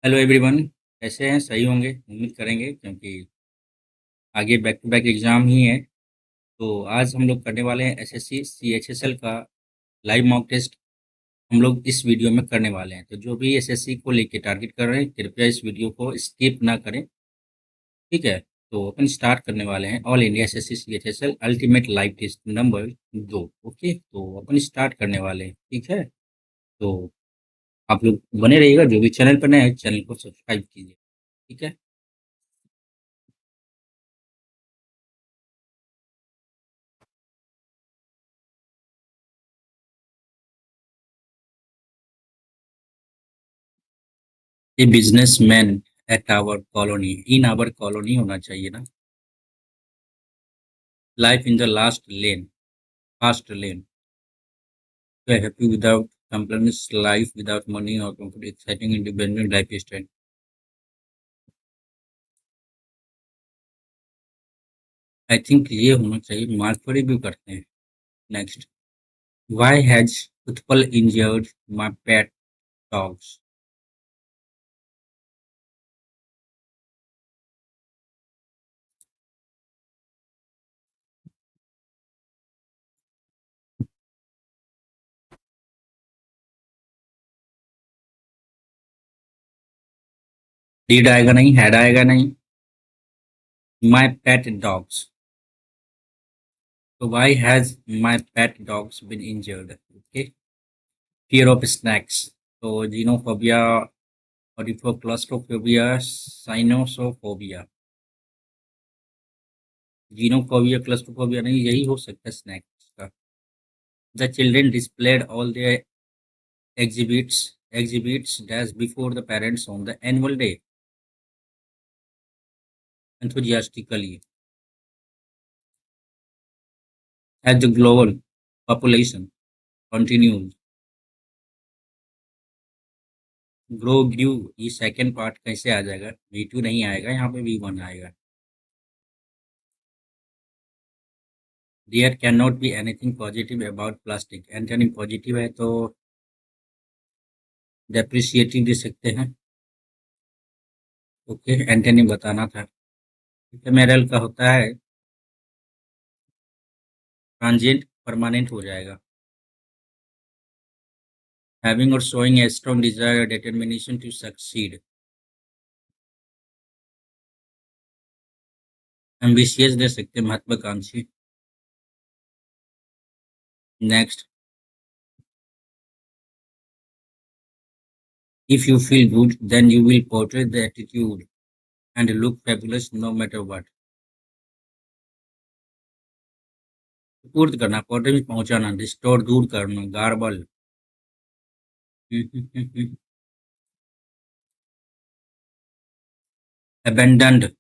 Hello everyone. कैसे हैं? सही होंगे, उम्मीद करेंगे, क्योंकि आगे बैक टू बैक एग्ज़ाम ही है। तो आज हम लोग करने वाले हैं एसएससी सीएचएसएल का लाइव मॉक टेस्ट। हम लोग इस वीडियो में करने वाले हैं, तो जो भी एसएससी को लेके टारगेट कर रहे हैं, कृपया इस वीडियो को स्किप ना करें। ठीक है? तो अपन स्टार्ट करने वाले हैं all India SSC CHSL ultimate live test number 2। Okay, तो अपन स्टार्ट करने वाले हैं। ठीक है? तो आप लोग बने रहिएगा, जो भी चैनल पर नए हैं चैनल को सब्सक्राइब कीजिए। ठीक है? A businessman at our colony, in our colony होना चाहिए ना। Life in the last lane, fast lane, happy without complaints, life without money और comfort, exciting independent life style. I think ये होना चाहिए, मार्कफरी भी करते हैं। Next, why has Utpal injured my pet dogs. Did आएगा नहीं, हैड आएगा नहीं, माय पेट डॉग्स। तो why has my pet dogs been injured. Okay, fear of snacks, तो जीनोफोबिया, ऑडिफोक्लास्ट्रोफोबिया, साइनोसोफोबिया। जीनोफोबिया, क्लस्ट्रोफोबिया नहीं, यही हो सकता है स्नैक्स का। The children displayed all their exhibits dash before the parents on the annual day enthusiastically. As the global population continues grow grew, ये second part कैसे आ जाएगा? V2 नहीं आएगा, यहाँ पे V1 आएगा। There cannot be anything positive about plastic, antonym positive है तो डेप्रिशिएटिव दे सकते हैं। ओके, एंटोनी बताना था। इफेमेरल का होता है ट्रांजिएंट, परमानेंट हो जाएगा। Having or showing a strong desire or determination to succeed, ambitious दे सकते हैं, महत्वाकांक्षी। Next, if you feel good then you will portray the attitude and look fabulous no matter what। पूर्त करना, पोर्ट्रे में पहुंचाना, डिस्टोर दूर करना, गार्बल। abandoned,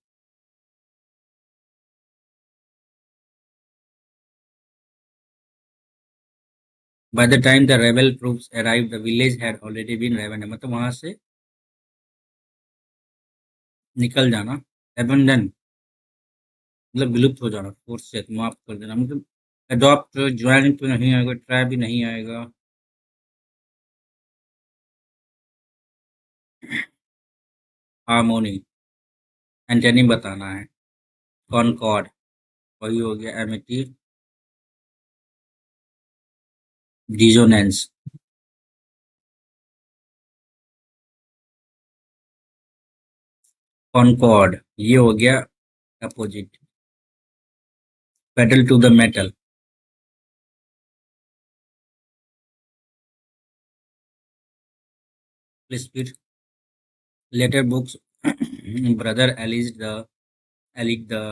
by the time the rebel troops arrived the village had already been ravened, मतलब वहां से निकल जाना। abandon मतलब विलुप्त हो जाना, फोर्स से समाप्त कर देना, मतलब अडॉप्ट, ज्वाइन तो नहीं आएगा, ट्राई भी नहीं आएगा। हार्मोनी, एंटोनी बताना है। कॉनकॉर्ड, वही हो गया। Amity, dissonance. कॉनकॉर्ड ये हो गया opposite. Pedal to the metal, speed. Letter books, brother alleged the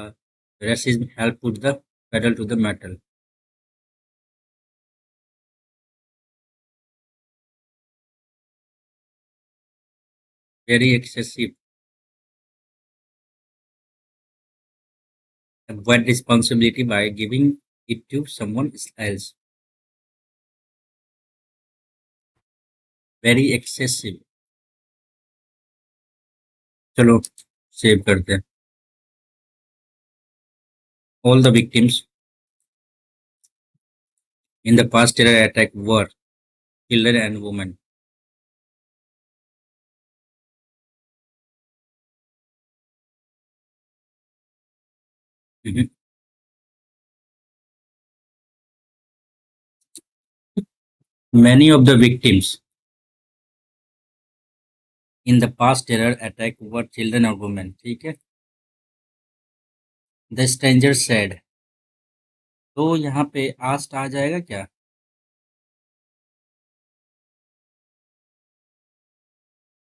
racism helped put the pedal to the metal। Very excessive, avoid responsibility by giving it to someone else। Very excessive, चलो save करते हैं। All the victims in the past terror attack were children and women। Mhm. Many of the victims in the past terror attack were children or women. ठीक है, the stranger said, तो यहाँ पे asked आ जाएगा क्या?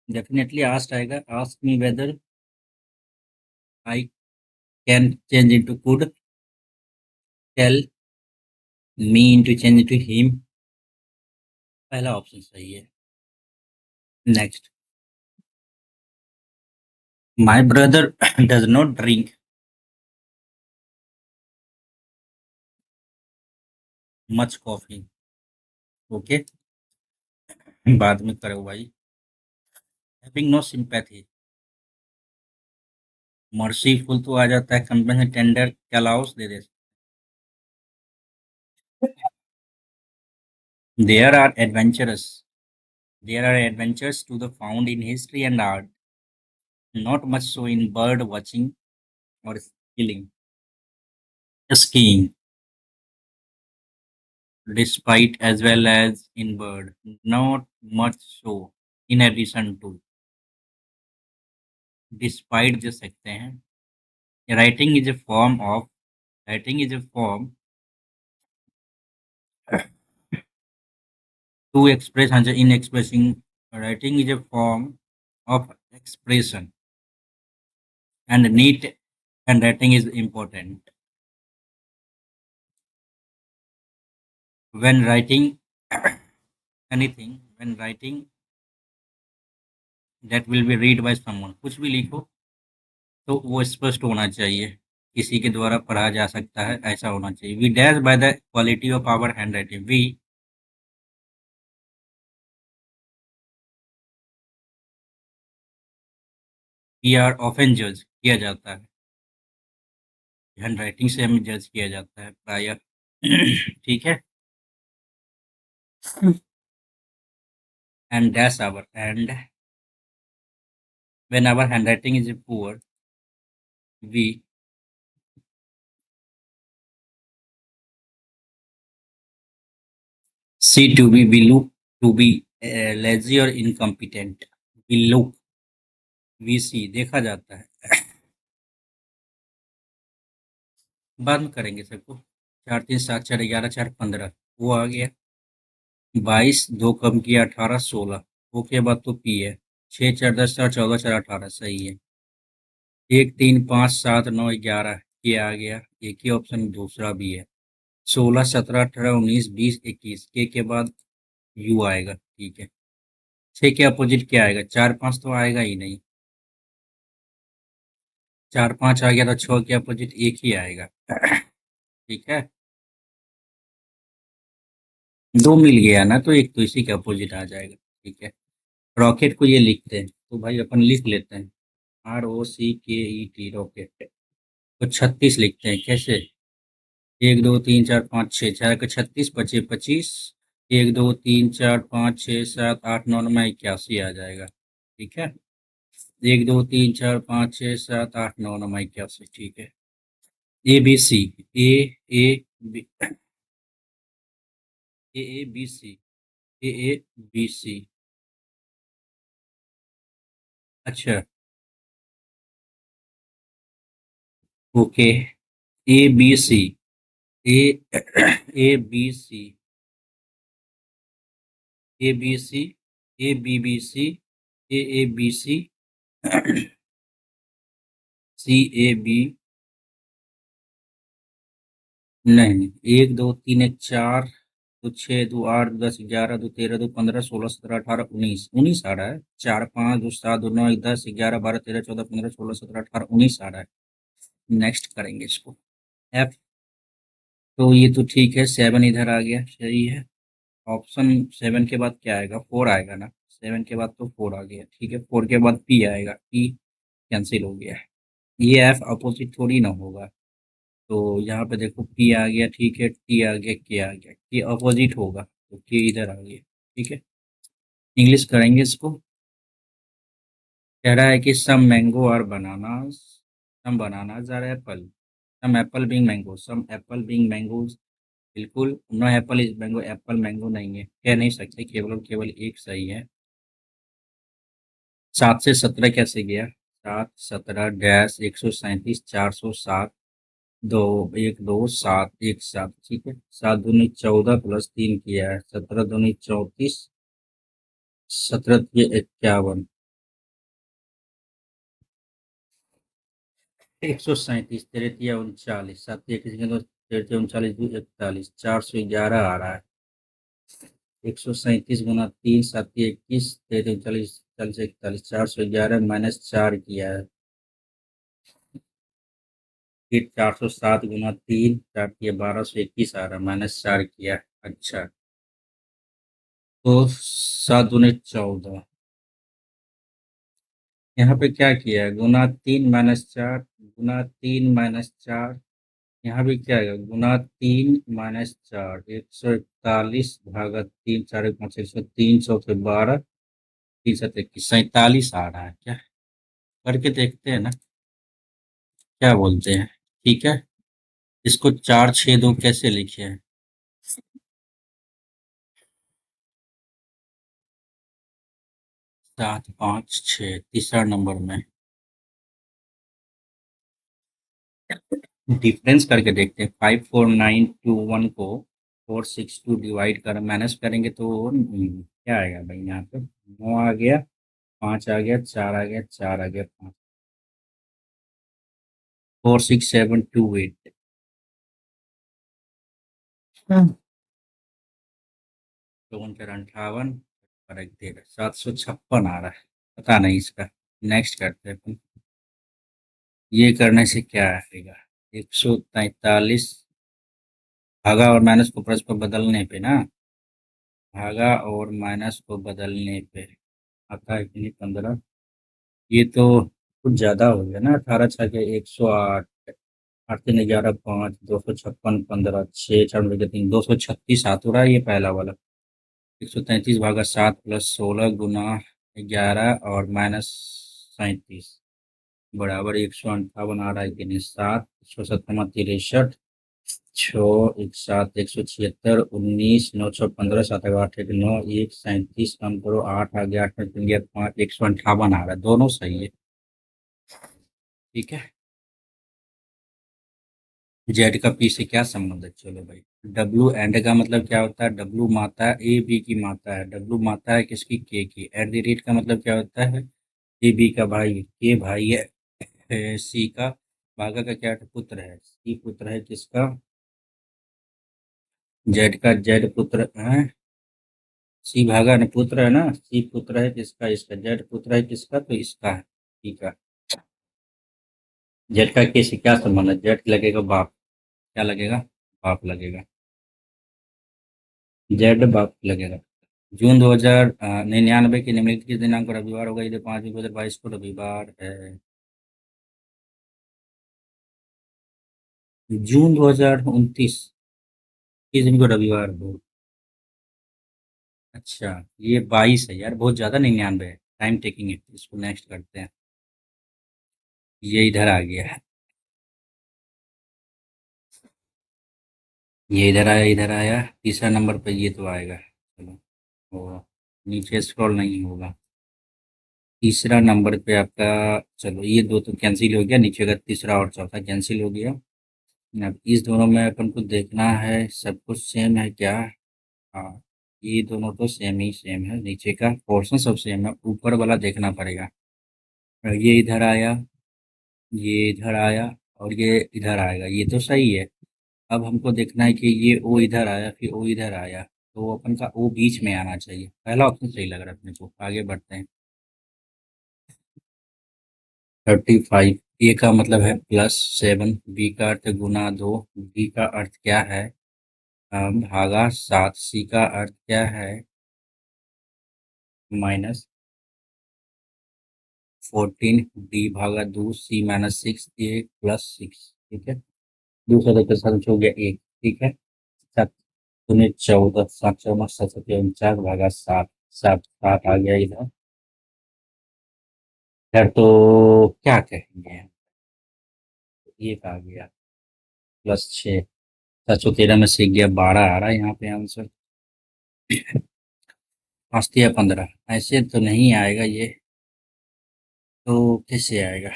डेफिनेटली आस्ट आएगा. Ask me whether I can change into could, tell me into change into him. पहला ऑप्शन सही है. Next, my brother does not drink much coffee. Okay, बाद में करो भाई. हैविंग नो सिंपैथी, मर्सीफुल तो आ जाता है, compassion tender callous they they. There are adventurous, there are adventures to the found in history and art, not much so in bird watching or skiing. Skiing, despite as well as in bird, not much so. In addition to, despite just सकते हैं. Writing is a form of, writing is a form to express, हाँ जी, in expressing. Writing is a form of expression and neat handwriting is important. When writing anything, when writing that will be read by someone, कुछ भी लिखो तो वो स्पष्ट होना चाहिए, किसी के द्वारा पढ़ा जा सकता है, ऐसा होना चाहिए. We dash by the quality of our hand writing. We are often जज, किया जाता है, हैंड राइटिंग से हमें जज किया जाता है प्राय. ठीक है. And dash our, and when our hand writing is poor, we see to be, we look to be lazy और incompetent. We look, we see देखा जाता है. बाद में करेंगे सबको. 4 3 7 4 11 4 15, वो आ गया. 22, 2 कम किया 18 16, ओ के बाद तो पी है. 6 4 10 4 14 4 18 सही है. 1 3 5 7 9 11 ये आ गया. एक ही ऑप्शन दूसरा भी है. 16 17 18 19 20 21 के बाद यू आएगा. ठीक है. 6 के अपोजिट क्या आएगा? 4 5 तो आएगा ही नहीं. 4 5 आ गया तो 6 के अपोजिट एक ही आएगा. ठीक है. 2 मिल गया ना, तो एक तो इसी के अपोजिट आ जाएगा. ठीक है. रॉकेट को ये लिखते हैं, तो भाई अपन लिख लेते हैं. ROCKET, rocket. तो 36 लिखते हैं. कैसे? 1 2 3 4 5 6, 4 के 36, बचे 25. 1 2 3 4 5 6 7 8 9 9 81 आ जाएगा. ठीक है. 1 2 3 4 5 6 7 8 9 9 81. ठीक है. ABC, A B AABC, AABC. अच्छा. Okay. ABC, A ABC, ABC, ABBC, AABC, CAB. नहीं, 1 2 3 1 4, दो 6 दो 8 10 11 दो 13 दो 15 16 17 18 19 19 आ रहा है. 4 5 दो 7 दो 9 1 10 11 12 13 14 15 16 17 18 19 आ रहा है. नेक्स्ट करेंगे इसको. F, तो ये तो ठीक है. 7 इधर आ गया, सही है. ऑप्शन 7 के बाद क्या आएगा? 4 आएगा ना. 7 के बाद तो 4 आ गया. ठीक है. 4 के बाद P आएगा. P कैंसिल हो गया. ये F अपोजिट थोड़ी ना होगा. तो यहाँ पे देखो P आ गया. ठीक है. T आ गया, K आ गया. K अपोजिट होगा, तो K इधर आ गया. ठीक है. इंग्लिश करेंगे इसको. कह रहा है कि सम मैंगो और bananas, some bananas are apple. Some apple being mango, some apple being mangoes, बिल्कुल no apple is mango, apple mango नहीं है, कह नहीं सकते, केवल और केवल एक सही है। 7 से 17 कैसे गया? 7 17 डैश 137 407 दो 1 2 7 1 7, ठीक है। 7 दूनी 14 प्लस 3 किया है, 17 दूनी 34, 17 ये 51, 137 तेरह 39, 7 31 तेरह 39 41, 411 आ रहा है। 137 गुना 3 7 21 तेरह 39 40 41, 411 -4 किया है। फिर 407 गुना 3 4 किया 1221 आ रहा है, -4 किया है। अच्छा, तो 7 दूनी 14, यहाँ पे क्या किया है? गुना 3 -4, गुना 3 -4, यहाँ भी क्या है? गुना 3 -4, 141 भागा 3 4 5 103 चौके 12 3 7 21, 47 आ रहा है क्या? करके देखते हैं ना, क्या बोलते हैं? ठीक है, इसको 4 6 2 कैसे लिखे हैं? 7 5 6 तीसरा नंबर में डिफरेंस करके देखते हैं। 54921 को 462 डिवाइड कर माइनस करेंगे तो क्या आएगा भाई? यहाँ पे 9 आ गया, 5 आ गया, 4 आ गया, 4 आ गया, 5, 46728, 54 58, फर्क देगा 756 आ रहा है, पता नहीं इसका। नेक्स्ट करते हैं अपन। ये करने से क्या आएगा? 143 भागा और माइनस को प्लस पर बदलने पे ना, भागा और माइनस को बदलने पे आता है कि नहीं? 15, ये तो कुछ ज्यादा हो गया ना। 18 छके 108, 8 3 11 5, 256 15 6 4 बजे 3, 236 हाथ हो रहा है ये पहला वाला। 133 भागा 7 प्लस 16 गुना 11 और -37 बराबर 158 आ रहा है कि नहीं? 7 157 63 छः 1 7 176 19 9 6 15 7 8 1 9 1 37 कम करो 8 आ गया, 8 में 3 गया 5, 158 आ रहा है, दोनों सही है। ठीक है, जेड का पी से क्या संबंध है? चलो भाई, डब्ल्यू एंड का मतलब क्या होता है? डब्ल्यू माता है, ए बी की माता है, डब्ल्यू माता है किसकी? के की। एट द रेट का मतलब क्या होता है? ए बी का भाई, के भाई है सी का। भागा का क्या पुत्र है? सी पुत्र है किसका? जेड का। जेड पुत्र है, सी भागा न पुत्र है ना, सी पुत्र है किसका? इसका। जेड पुत्र है किसका? तो इसका है, ठीक है। जेड का के से क्या संबंध है? जेड लगेगा बाप, क्या लगेगा? बाप लगेगा, जेड बाप लगेगा। जून 2099 की निम्नलिखित किस दिनांक को रविवार होगा? यदि 5 2022 को रविवार है। जून 2029 किस दिन को रविवार हो? अच्छा, ये 22 है यार, बहुत ज्यादा 99 है, टाइम टेकिंग है। इसको नेक्स्ट करते हैं। ये इधर आ गया है, ये इधर आया, इधर आया, तीसरा नंबर पे ये तो आएगा। चलो, वो नीचे स्क्रॉल नहीं होगा। तीसरा नंबर पे आपका, चलो ये दो तो कैंसिल हो गया, नीचे का तीसरा और चौथा कैंसिल हो गया। अब इस दोनों में अपन को देखना है सब कुछ सेम है क्या। हाँ, ये दोनों तो सेम ही सेम है, नीचे का पोर्शन सब सेम है, ऊपर वाला देखना पड़ेगा। ये इधर आया, ये इधर आया, और ये इधर आएगा, ये तो सही है। अब हमको देखना है कि ये ओ इधर आया, फिर ओ इधर आया, तो अपन का ओ बीच में आना चाहिए। पहला ऑप्शन सही लग रहा है अपने को, आगे बढ़ते हैं। 35, ए का मतलब है +7, बी का अर्थ है गुना 2, डी का अर्थ क्या है? भागा 7, सी का अर्थ क्या है? -14, डी भागा 2, सी -6, ए +6, ठीक है। दूसरा देखते साथ हो गया 1, ठीक है। 7 दूनी 14, 7 चौमा 7 49 भागा 7, 7 7 आ गया इधर। इधर तो क्या कहेंगे, एक आ गया। +6, 713 में से गया 12 आ रहा है यहाँ पे आंसर। 5 या 15, ऐसे तो नहीं आएगा ये, तो कैसे आएगा?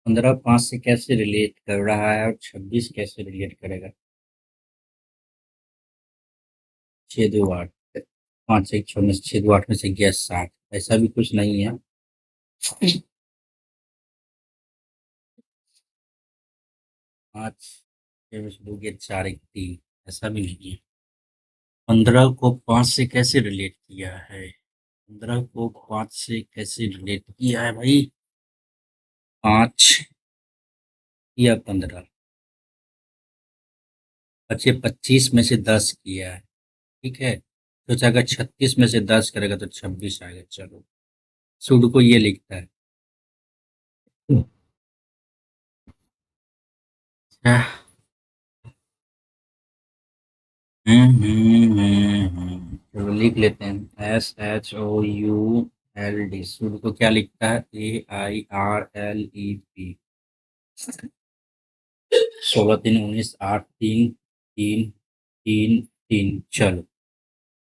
15 5 से कैसे रिलेट कर रहा है और 26 कैसे रिलेट करेगा? 6 2 8, 5 1 6 में से 6 2 8 में से गया 7, ऐसा भी कुछ नहीं है। 5 6 में से 2 गया 4 1 3, ऐसा भी नहीं है। 15 को 5 से कैसे रिलेट किया है? 15 को 5 से कैसे रिलेट किया है भाई? 5 या 15, बच्चे 25 में से 10 किया है, ठीक है। सोचा अगर 36 में से 10 करेगा तो 26 आएगा। चलो, सूड को ये लिखता है। अच्छा, चलो लिख लेते हैं, SHOULD। सूड को क्या लिखता है? AIRLEP। 16 3 19, 8 3 3 3 3। चलो,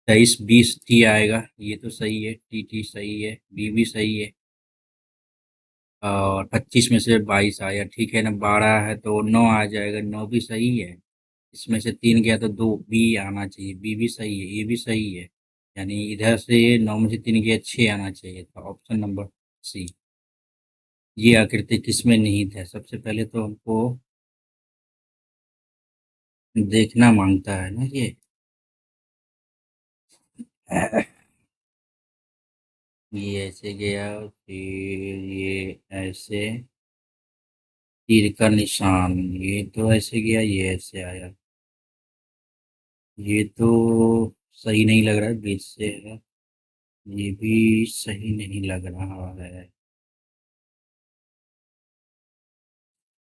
23 20 टी आएगा, ये तो सही है, टी सही है, बी भी सही है। और 25 में से 22 आया, ठीक है ना। 12 है तो 9 आ जाएगा, 9 भी सही है। इसमें से 3 गया तो 2, बी आना चाहिए, बी भी सही है, ये भी सही है। यानी इधर से 9 में से 3 गया, 6 आना चाहिए था, ऑप्शन नंबर सी। ये आकृति किसमें निहित है? सबसे पहले तो हमको देखना मांगता है ना ये। ये ऐसे गया, फिर ये ऐसे, तीर का निशान, ये तो ऐसे गया, ये ऐसे आया। ये तो सही नहीं लग रहा है, बीच से है। ये भी सही नहीं लग रहा है।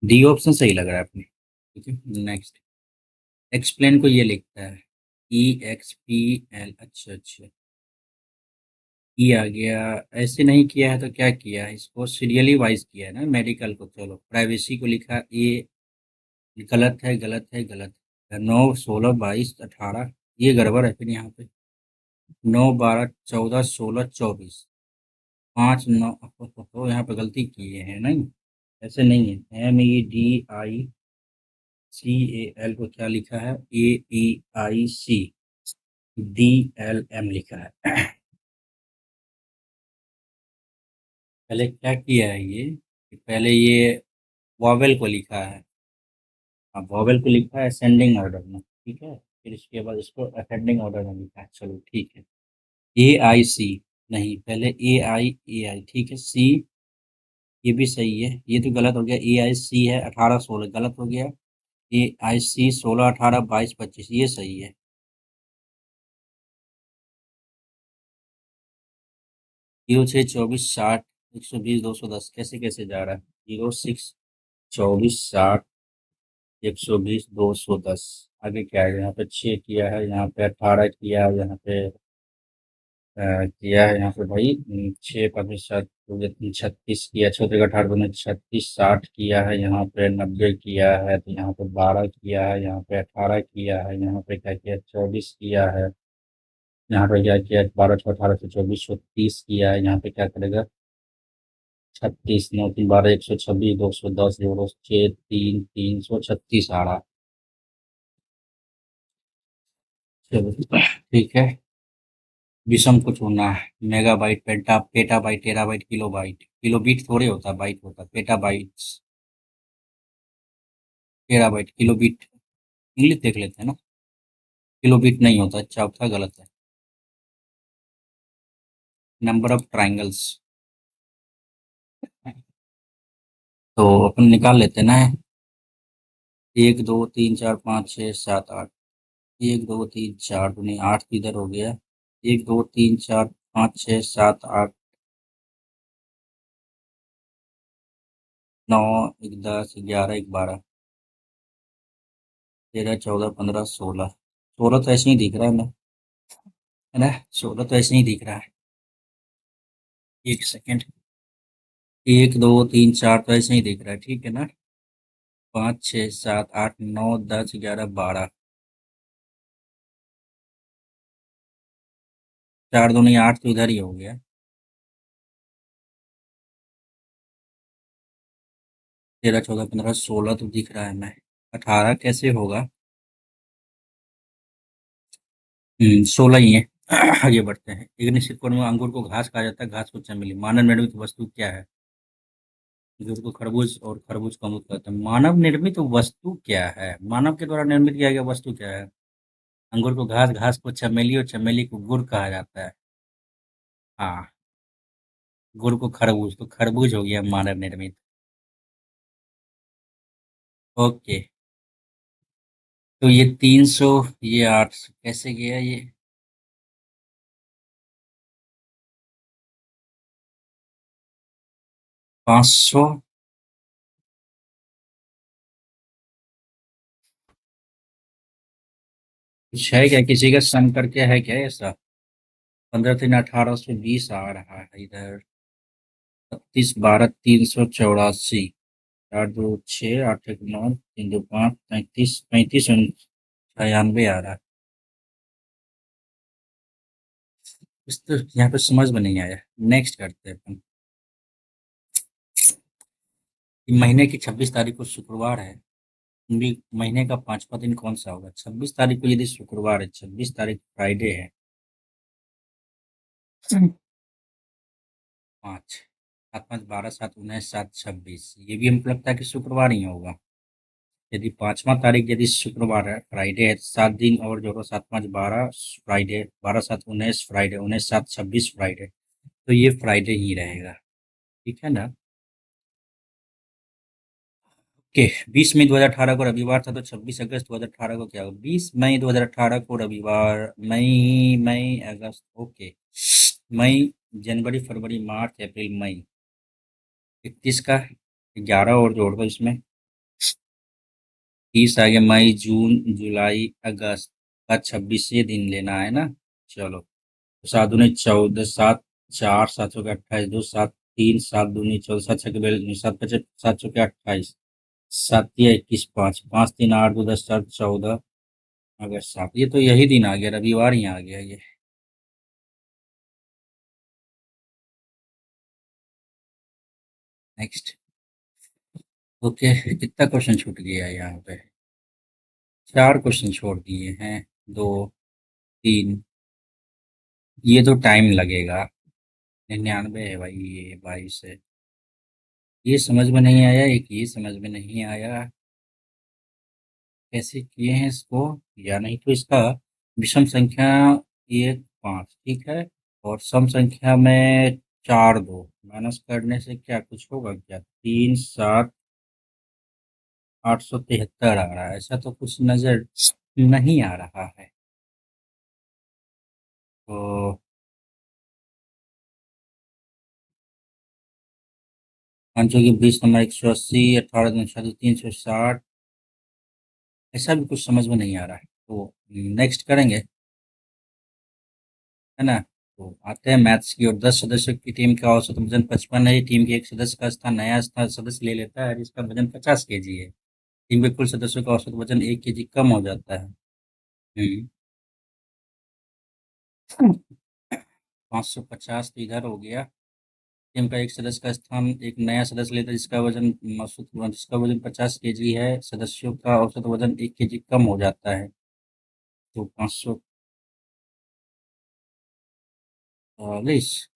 डी ऑप्शन सही लग रहा है अपने। ठीक है, नेक्स्ट। एक्सप्लेन को ये लिखता है, EXPL। अच्छा अच्छा, ई आ गया। ऐसे नहीं किया है तो क्या किया है? इसको सीरियली वाइज किया है ना, मेडिकल को। चलो, प्राइवेसी को लिखा ए, गलत है गलत है गलत है। 9 16 22 18, ये गड़बड़ है फिर यहाँ पे। 9 12 14 16 24, 5 9, तो यहाँ पे गलती किए हैं नहीं, ऐसे नहीं है। MEDICAL को क्या लिखा है? AEICDLM लिखा है। पहले क्या किया है ये, कि पहले ये वॉवेल को लिखा है। हाँ, वॉवेल को लिखा है असेंडिंग ऑर्डर में, ठीक है। फिर इसके बाद इसको असेंडिंग ऑर्डर में लिखा है। चलो ठीक है। AIC नहीं, पहले AI, ठीक है। सी, ये भी सही है, ये तो गलत हो गया। AIC है 18 16, गलत हो गया। AIC 16 18 22 25, ये सही है। 06 24 60 120 210, कैसे कैसे जा रहा है? 06 24 60 120 210। आगे क्या है? यहाँ पे 6 किया है, यहाँ पे 18 किया है, यहाँ पे किया है, यहाँ पे भाई 6 5 7 36 किया, छोटे का 18 दूनी 36 60 किया है, यहाँ पे 90 किया है, तो यहाँ पे 12 किया है, यहाँ पे 18 किया है, यहाँ पे क्या किया? 24 किया है, यहाँ पे क्या किया? 12 6 18 से 24 30 किया है, यहाँ पे क्या करेगा? 36 9 3 12 126 210 जोड़ो 6 3 336 आ रहा। चलो ठीक है। विषम को चुनना है। Megabyte, petabyte, terabyte, kilobyte. Kilobit थोड़े होता, बाइट होता, पेटाबाइट्स। टेराबाइट, किलोबिट, इंग्लिश देख लेते हैं ना। किलोबिट नहीं होता, चौथा गलत है। नंबर ऑफ ट्राइंगल्स, तो अपन निकाल लेते हैं ना। 1 2 3 4 5 6 7 8, 1 2 3 4 दूनी 8 किधर हो गया? 1 2 3 4 5 6 7 8, 9 1 10 11 1 12 13 14 15 16। 16 तो ऐसे ही दिख रहा है ना, है ना। 16 तो ऐसे ही दिख रहा है। एक सेकेंड। एक दो तीन चार तो ऐसे ही दिख रहा है, ठीक है ना। 5 6 7 8 9 10 11 12। चार दूनी 8 तो इधर ही हो गया। 13 14 15 16 तो दिख रहा है मैं। 18 कैसे होगा। 16 ही है। आगे बढ़ते हैं। एक निश्चित कोण में अंगूर को घास कहा जाता है, घास को चमेली। मानव निर्मित वस्तु क्या है। अंगूर को खरबूज और खरबूज को अमरूद कहते हैं। मानव निर्मित वस्तु क्या है, मानव के द्वारा निर्मित किया गया वस्तु क्या है। अंगूर को घास, घास को चमेली और चमेली को गुड़ कहा जाता है। हाँ। गुड़ को खरबूज, तो खरबूज हो गया मानव निर्मित। ओके। तो ये 300, ये 800 कैसे गया ये। 500। कुछ है क्या, किसी का सम करके है क्या ऐसा। 15 3 1820 आ रहा है इधर। 32 12 384। 4 2 6 8 1 9 3 2 5 35 35 96 आ रहा है। इस तो यहाँ पे समझ में नहीं आया। नेक्स्ट करते हैं अपन। कि महीने की 26 तारीख को शुक्रवार है। भी महीने का पांचवा दिन कौन सा होगा। 26 तारीख को यदि शुक्रवार है, 26 तारीख फ्राइडे है। 5 7 5 12 7 19 7 26, ये भी हमको लगता है कि शुक्रवार ही होगा। यदि 5वां तारीख यदि शुक्रवार है, फ्राइडे है, तो 7 दिन और जोड़ो। 7 5 12 फ्राइडे, 12 7 19 फ्राइडे, 19 7 26 फ्राइडे। तो ये फ्राइडे ही रहेगा। ठीक है ना। ओके। 20 मई 2018 को रविवार था, तो 26 अगस्त 2018 को क्या होगा। 20 मई 2018 को रविवार। मई मई अगस्त, ओके। मई, जनवरी फरवरी मार्च अप्रैल मई। 31 का 11 और जोड़ दो इसमें। 30 आ गया। मई जून जुलाई अगस्त का 26 दिन लेना है ना। चलो। तो 7 दूनी 14 7 4 7 सौ के 28 2 7 3 7 दूनी 14 7 छः 7 पचे 7 सौ के 28 7 या 21 5 5 3 8 2 10 7 14 अगस्त 7। ये तो यही दिन आ गया, रविवार ही आ गया ये। नेक्स्ट। ओके। कितना क्वेश्चन छूट गया है यहाँ पे। 4 क्वेश्चन छोड़ दिए हैं। 2 3। ये तो टाइम लगेगा। 99 है भाई, ये 22 है। ये समझ में नहीं आया, एक ये समझ में नहीं आया। कैसे किए हैं इसको। या नहीं तो इसका विषम संख्या 1 5 ठीक है। और सम संख्या में 4 2 माइनस करने से क्या कुछ होगा क्या। 3 7 873 आ रहा है, ऐसा तो कुछ नजर नहीं आ रहा है। तो 5 की 20 180 18 3 60 ऐसा भी कुछ समझ में नहीं आ रहा है, तो नेक्स्ट करेंगे, है ना। तो आते हैं मैथ्स की ओर। 10 सदस्यों की टीम का औसत वजन 55 है। टीम के एक सदस्य का स्थान नया स्थान सदस्य ले लेता है जिसका वजन 50 kg है। टीम के कुल सदस्यों का औसत वजन 1 kg कम हो जाता है। 550 तो इधर हो गया। टीम का एक सदस्य का स्थान एक नया सदस्य लेता है जिसका वजन 50 kg है। सदस्यों का औसत वजन 1 kg कम हो जाता है। तो 540।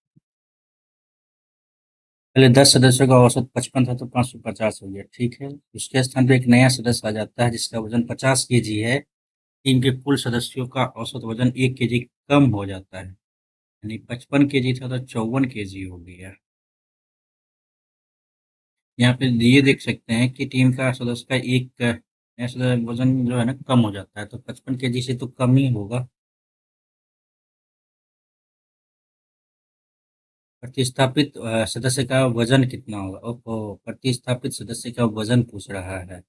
पहले 10 सदस्यों का औसत 55 था, तो 550 हो गया, ठीक है। उसके स्थान पे एक नया सदस्य आ जाता है जिसका वजन 50 kg है। टीम के कुल सदस्यों का औसत वजन 1 kg कम हो जाता है। यानी 55 kg था तो 54 kg हो गया। यहाँ पे ये देख सकते हैं कि टीम का सदस्य का एक नया सदस्य वजन जो है ना कम हो जाता है, तो 55 kg से तो कम ही होगा। प्रतिस्थापित सदस्य का वजन कितना होगा। ओहो, प्रतिस्थापित सदस्य का वजन पूछ रहा है।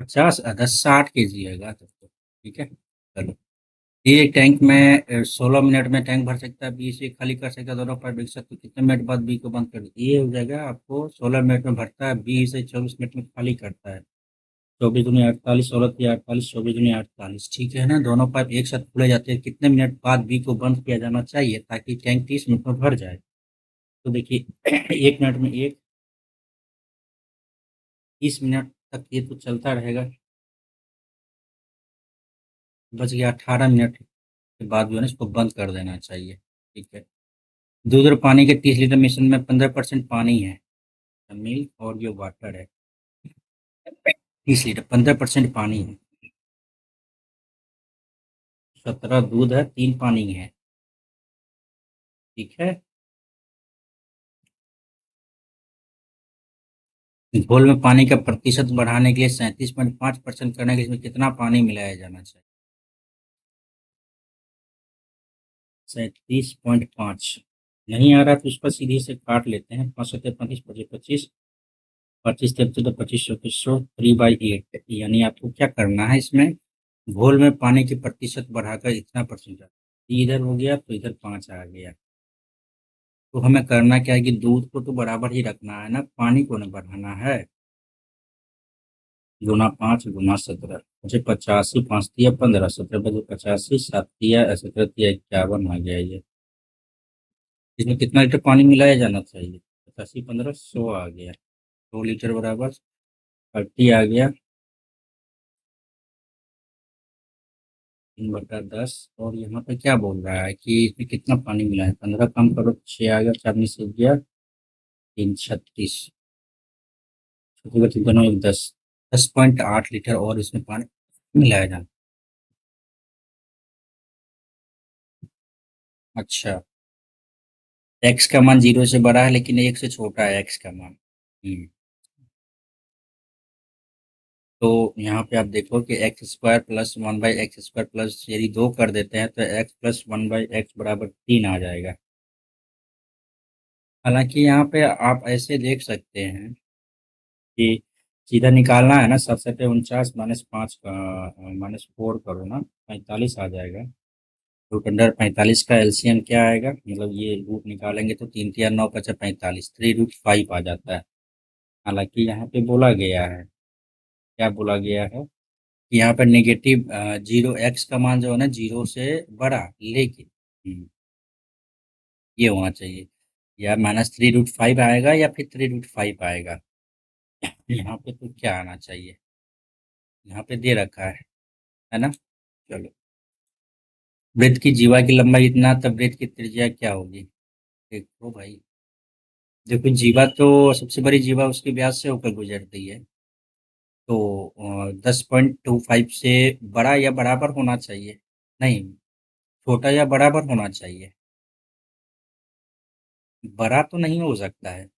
50 10 60 kg हैगा तब तो ठीक है। चलो, ये टैंक में 16 मिनट में टैंक भर सकता है, 20 खाली कर सकता है, दोनों पाइप एक साथ, तो कितने मिनट बाद बी को बंद कर ये हो जाएगा आपको 16 मिनट में भरता है, 20 से 24 मिनट में खाली करता है। 24 दूनी 48, 16 3 48, 24 दूनी 48, ठीक है ना। दोनों पाइप एक साथ खुले जाते हैं, कितने मिनट बाद बी को बंद किया जाना चाहिए ताकि टैंक 30 मिनट में भर जाए। तो देखिए 1 मिनट में एक, 30 मिनट तक ये तो चलता रहेगा, बच गया 18 मिनट के बाद जो है ना इसको बंद कर देना चाहिए, ठीक है। दूध और पानी के 30 लीटर मिश्रण में 15% पानी है, मिल्क और जो वाटर है 30 लीटर, 15% पानी है, 17 दूध है, 3 पानी है, ठीक है। घोल में पानी का प्रतिशत बढ़ाने के लिए 37.5% करने के लिए इसमें कितना पानी मिलाया जाना चाहिए? 37.5 नहीं आ रहा तो उसका सीधे से काट लेते हैं, 5 सत्ते 35, 25 25 25 25 25 3/8, यानी आपको क्या करना है इसमें, घोल में पानी की प्रतिशत बढ़ाकर इतना परसेंट, इधर हो गया तो इधर 5 आ गया। तो हमें करना क्या है कि दूध को तो बराबर ही रखना है ना, पानी को ना बढ़ाना है। गुना 5 गुना 17, मुझे 85, 5 तिया 15, 17 बजे 85, 7 तिया 17 तिया 51 आ गया ये। इसमें कितना लीटर पानी मिलाया जाना चाहिए? 85 15 100 आ गया, 2 लीटर बराबर 30 आ गया, 3/10। और यहाँ पे क्या बोल रहा है कि इसमें कितना पानी मिला है, 15 कम करो, 6 आ गया, 4 में से गया 3 36, छोटी दोनों एक 10.8 लीटर और इसमें पानी मिलाया जाना। अच्छा, एक्स का मान 0 से बड़ा है लेकिन 1 से छोटा है एक्स का मान। तो यहाँ पे आप देखो कि x² + 1/x² प्लस यदि 2 कर देते हैं तो x + 1/x बराबर 3 आ जाएगा। हालांकि यहाँ पे आप ऐसे देख सकते हैं कि सीधा निकालना है ना, 7×7 = 49 - 5 का -4 करो ना, 45 आ जाएगा। रूट अंडर 45 का एलसीएम क्या आएगा, मतलब ये रूट निकालेंगे तो 3 × 9 = 45, 3√5 आ जाता है। हालांकि यहाँ पे बोला गया है, क्या बोला गया है कि यहाँ पर नेगेटिव 0 x का मान जो है ना 0 से बड़ा, लेकिन ये होना चाहिए, या -3√5 आएगा या फिर 3√5 आएगा। यहाँ पे तो क्या आना चाहिए, यहाँ पे दे रखा है ना। चलो, वृत्त की जीवा की लंबाई इतना, तब वृत्त की त्रिज्या क्या होगी? देखो भाई, देखो जीवा तो सबसे बड़ी जीवा उसके व्यास से होकर गुजरती है, तो 10.25 से बड़ा या बराबर होना चाहिए, नहीं, छोटा या बराबर होना चाहिए, बड़ा तो नहीं हो सकता है।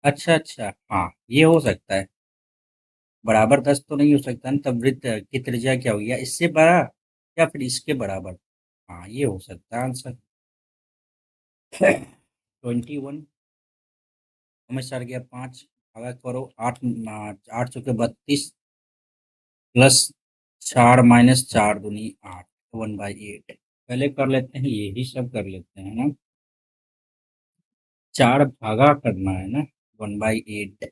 अच्छा अच्छा, हाँ ये हो सकता है, बराबर 10 तो नहीं हो सकता ना, तब वृत्त की त्रिज्या क्या होगी, या इससे बड़ा या फिर इसके बराबर। हाँ ये हो सकता है आंसर। 21 हमें सर गया 5, अगर करो 8, 8 × 32 प्लस 4 - 4 दूनी 8, 1/8। पहले कर लेते हैं, यही सब कर लेते हैं ना, 4 भागा करना है ना 1/8,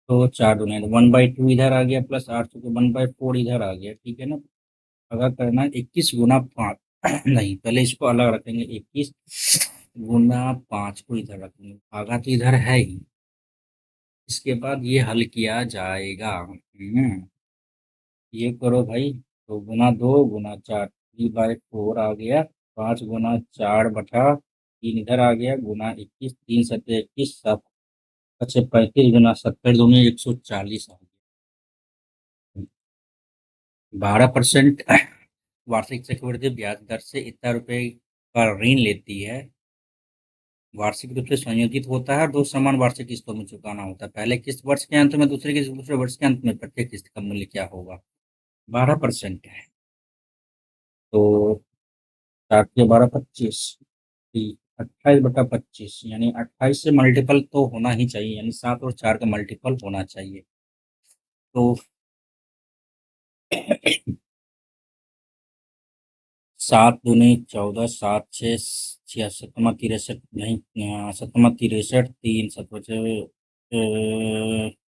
तो 4 दूनी 1/2 इधर आ गया, प्लस 8 × 1/4 इधर आ गया, ठीक है ना। भागा करना 21 × 5 नहीं, पहले इसको अलग रखेंगे, 21 × 5 को इधर रखेंगे, भागा तो इधर है ही, इसके बाद ये हल किया जाएगा। ये करो भाई, तो गुना 2 × 4 3/4 आ गया, 5 × 4/3 इधर आ गया, गुना 21, 3 × 7 = 21, 7 अच्छा 35 गुना 70 दूनी 140 आ गया। 12% वार्षिक चक्रवृद्धि ब्याज दर से इतना रुपए का ऋण लेती है, वार्षिक रूप से संयोजित होता है और 2 समान वार्षिक किस्तों में चुकाना होता है, पहले किस्त वर्ष के अंत में, दूसरे किस्त दूसरे वर्ष के अंत में, प्रत्येक किस्त का मूल्य क्या होगा? 12% है, तो 4 × 12 = 25, 28/25, यानी 28 से मल्टीपल तो होना ही चाहिए, यानी 7 और 4 का मल्टीपल होना चाहिए। तो 7 दूनी 14, 7 6 छियासठ, सतमा तिरसठ नहीं, सतमा तिरसठ, 3 7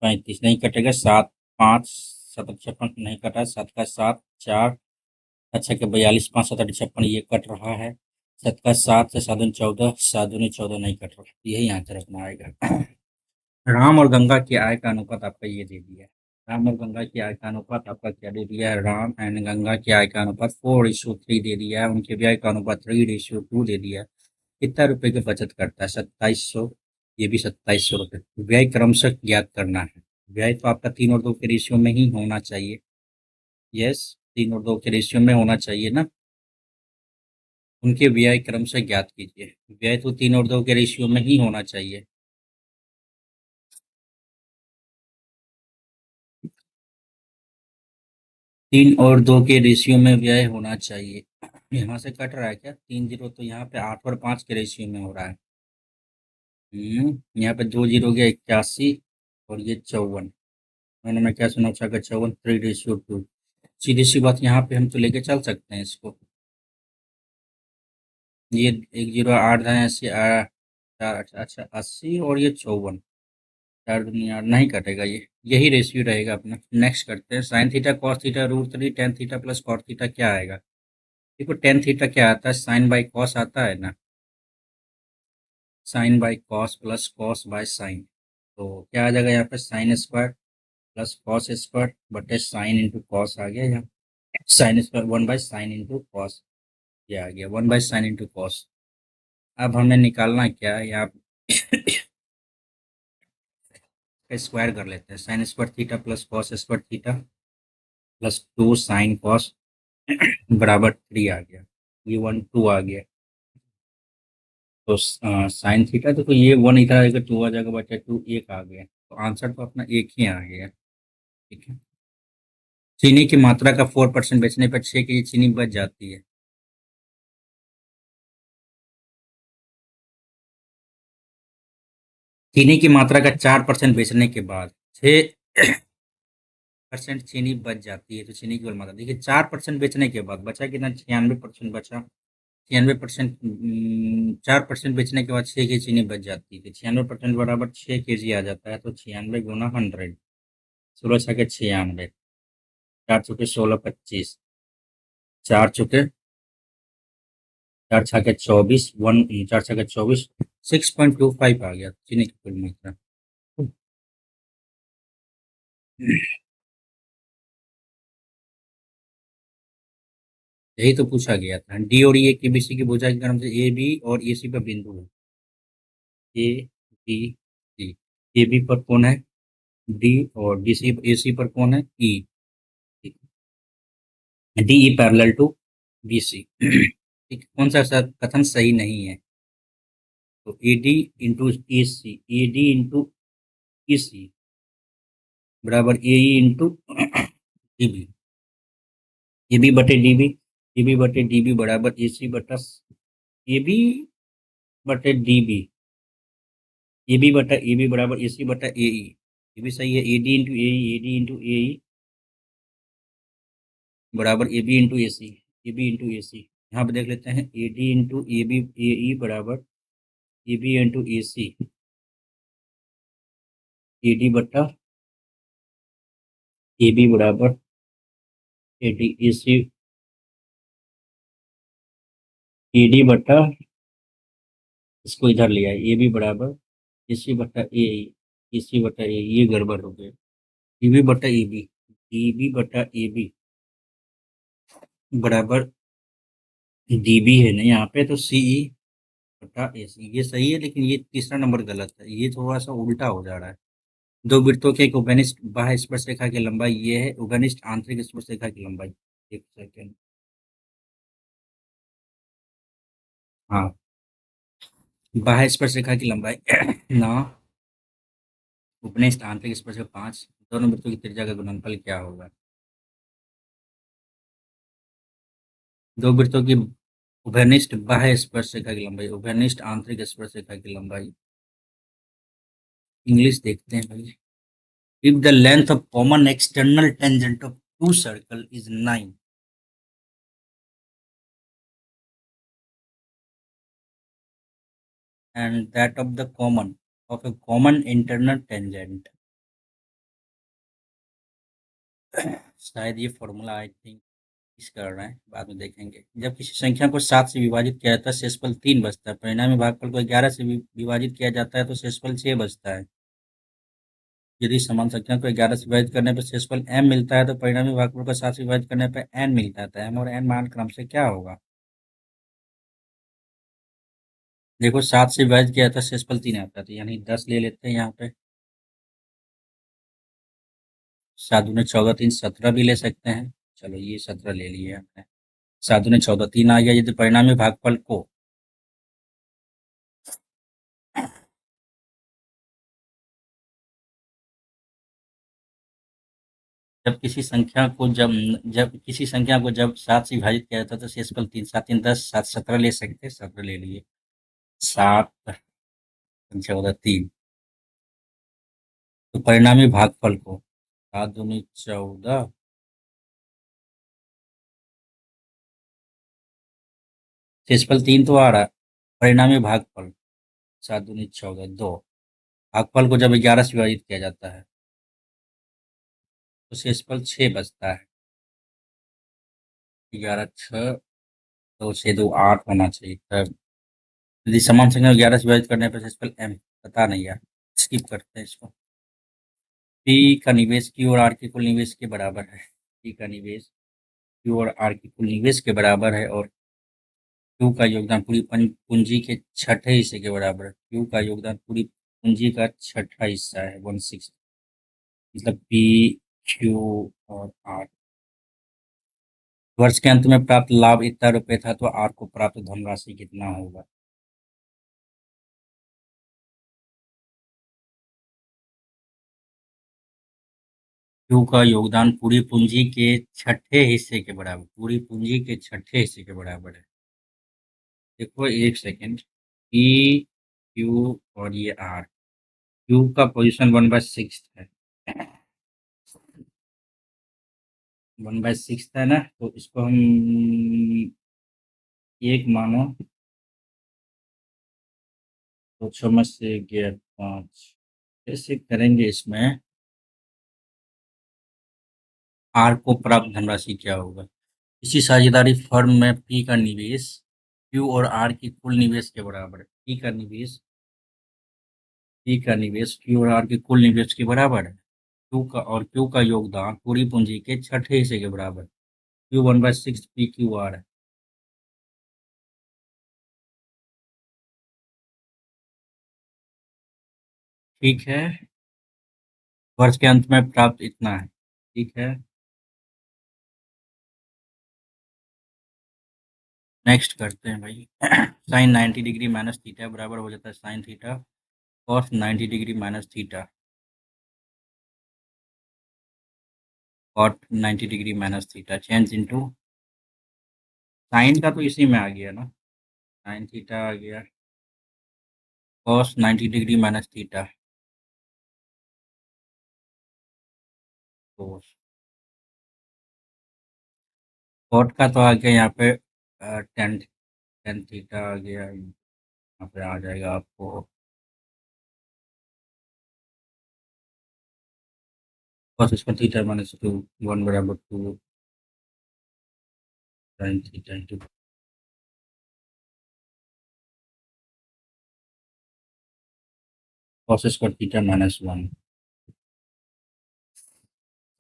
35 नहीं कटेगा। 7 5 7 56 नहीं कटा। 7 का 7 4, अच्छा के 42, 5 7 56 ये कट रहा है। 7 का 7 से 7 दूनी 14, 7 दूनी 14 नहीं कट रहा। यही आंसर अपना आएगा। राम और गंगा की आय का अनुपात आपका ये दे दिया है। राम और गंगा की आय का अनुपात आपका क्या दे दिया है? राम एंड गंगा की आय का अनुपात 4:3 दे दिया है। उनके व्यय का अनुपात 3:2 दे दिया है। कितना रुपए की बचत करता है? 2700। ये भी 2700 रुपये। व्यय क्रमशः ज्ञात करना है। व्यय तो आपका 3 और 2 के रेशियो में ही होना चाहिए। यस, 3 और 2 के रेशियो में होना चाहिए ना। उनके व्यय क्रमशः ज्ञात कीजिए। व्यय तो 3 और 2 के रेशियो में ही होना चाहिए। 3 और 2 के रेशियो में व्यय होना चाहिए। यहाँ से कट रहा है क्या? 3 जीरो तो यहाँ पे 8 और 5 के रेशियो में हो रहा है। यहाँ पे 2 जीरो हो गया 81, और ये 54। मैंने क्या सुना? 6 का 54, 3:2। सीधी सी बात, यहाँ पे हम तो लेके चल सकते हैं इसको। ये 1 जीरो 8 दाएं 80, 4 अच्छा 80, और ये 54। 4 दूनी 8 नहीं कटेगा ये। यही रेशियो रहेगा अपना। नेक्स्ट करते हैं। Sine theta cos theta √3 tan theta plus cot theta क्या आएगा? देखो टेन थीटा क्या आता है? साइन बाई कॉस आता है ना। Sine by cos plus cos by sine. तो क्या आ जाएगा यहाँ पे? Sine square plus cos square बटे साइन इंटू कॉस आ गया यहाँ। Sine square 1/sin into cos. ये आ गया 1/sin इंटू कॉस। अब हमें निकालना क्या है? यहाँ पे स्क्वायर कर लेते हैं। Sign square theta plus cos square theta plus 2 sin cos बराबर 3 आ गया। ये 1 2 आ गया। तो साइन थीटा, तो ये 1 इधर आएगा, 2 आ जाएगा, बचा 2, 1 आ गया। तो आंसर तो अपना एक ही आ गया। ठीक है। चीनी की मात्रा का 4% बेचने पर 6 केजी चीनी बच जाती है। चीनी की मात्रा का 4% बेचने के बाद 6% चीनी बच जाती है। तो चीनी की कुल मात्रा देखिए, 4% बेचने के बाद बचा कितना? 96% बचा। 96%, 4% बेचने के बाद 6 केजी चीनी बच जाती है। तो 96% बराबर 6 केजी आ जाता है। तो 96 × 100, 16 6 96, 4 चुके 16 25, 4 चुके 4 6 24, 4 6 24, 6.25 आ गया चीनी की कुल मात्रा। यही तो पूछा गया था। डी और ए के बीसी की भुजा के क्रम से ए बी और ए सी पर बिंदु है। A B C. A B पर कौन है? डी। और डी सी ए सी पर कौन है? E. D E parallel to B C. ठीक, कौन सा कथन सही नहीं है? तो A D into A C, A D into E C बराबर A E into D B. A B बटे डी बी, ए बी बटे डी बी बराबर ए सी बटा ए बी बटे डी बी। ए बी बटा A B बराबर A C बटा ए ई। ये भी सही है। A D into A E, A D into A E बराबर A B into A C, A B into A C. यहाँ पे देख लेते हैं। A D into A B A E बराबर A B into A C, A D बटा A B बराबर A D A C, A D बटा, इसको इधर लिया है, ए बी बराबर ए सी बटा ए सी बटा ये गड़बड़ हो गया। ए बी बटा ए बी बटा ए बी बराबर डी बी है ना यहाँ पे। तो सी ई बटा ए सी ये सही है, लेकिन ये तीसरा नंबर गलत है। ये थोड़ा सा उल्टा हो जा रहा है। दो वृत्तों के एक उभयनिष्ठ बाह्य स्पर्शरेखा की लंबाई ये है, उभयनिष्ठ आंतरिक स्पर्शरेखा की लंबाई। एक सेकेंड। हाँ, बाह्य स्पर्शरेखा की लंबाई 9, उपनिष्ठ आंतरिक स्पर्शरेखा 5। दोनों वृत्तों की त्रिज्या का गुणनफल क्या होगा? दो वृत्तों की उभयनिष्ठ बाह्य स्पर्शरेखा की लंबाई, उभयनिष्ठ आंतरिक स्पर्शरेखा की लंबाई। इंग्लिश देखते हैं भाई। if the length of common external tangent of two circle is 9 and that of the common of a common internal tangent शायद ये फॉर्मूला आई थिंक इस कर रहे हैं, बाद में देखेंगे। जब किसी संख्या को 7 से विभाजित किया जाता है शेषफल 3 बचता है, परिणामी भागफल को 11 से विभाजित किया जाता है तो शेषफल 6 बचता है। यदि समान संख्या को 11 से विभाजित करने पर शेषफल m मिलता है तो परिणामी भागफल को 7 से विभाजित करने पर n मिलता है, तो m और n मान क्रम से क्या होगा? देखो 7 से विभाजित किया जाता है शेषफल 3 आता है, तो यानी 10 ले लेते हैं यहाँ पे। 7 दूनी 14, 3 17 भी ले सकते हैं। चलो ये 17 ले लिए हमने। 7 दूनी 14, 3 आ गया। यदि परिणामी भागफल को जब 7 से विभाजित किया जाता है तो शेषफल 3, 7 3 10, 7 17 ले सकते हैं, 17 ले लिए। 7 14 3, तो परिणामी भागफल को 7 दूनी 14, शेषफल 3 तो आ रहा है, परिणामी भागफल 7 दूनी 14 2, भागफल को जब 11 से विभाजित किया जाता है तो शेषफल 6 बचता है। 11 6, 2 6 2 8 होना चाहिए। तब यदि समान संख्या को 11 से विभाजित करने पर शेषफल m पता नहीं यार, स्किप करते हैं इसको। P का निवेश Q और R के कुल निवेश के बराबर है। P का निवेश Q और R के कुल निवेश के बराबर है और Q का योगदान पूरी पूंजी के छठे हिस्से के बराबर है। Q का योगदान पूरी पूंजी का छठा हिस्सा है, 1/6, मतलब P Q और R। वर्ष के अंत में प्राप्त लाभ इतना रुपए था तो R को प्राप्त धनराशि कितना होगा? Q का योगदान पूरी पूंजी के छठे हिस्से के बराबर, पूरी पूंजी के छठे हिस्से के बराबर है। देखो एक सेकेंड, पी क्यू और ये आर। क्यू का पोजीशन 1/6 है, 1/6 है ना, तो इसको हम एक मानो तो 6 में से गया 5, ऐसे करेंगे। इसमें आर को प्राप्त धनराशि क्या होगा? इसी साझेदारी फर्म में पी का निवेश क्यू और आर की कुल निवेश के बराबर है। पी का निवेश क्यू और आर के कुल निवेश के बराबर है। क्यू का योगदान पूरी पूंजी के छठे हिस्से के बराबर। क्यू 1/6 पी क्यू आर है। ठीक है, वर्ष के अंत में प्राप्त इतना है। ठीक है, नेक्स्ट करते हैं भाई। साइन 90 डिग्री माइनस थीटा बराबर हो जाता है sine theta cos 90 degree minus theta cot 90 degree minus theta change into sine का तो इसी में आ गया ना, साइन थीटा आ गया cos 90 degree minus theta cos. Cot का तो आ गया यहाँ पे टेन टेन थीटा आ गया, यहाँ पे आ जाएगा आपको कॉस स्क्वायर थीटा माइनस 2 1 बराबर 2 sine theta into cos square theta minus 1।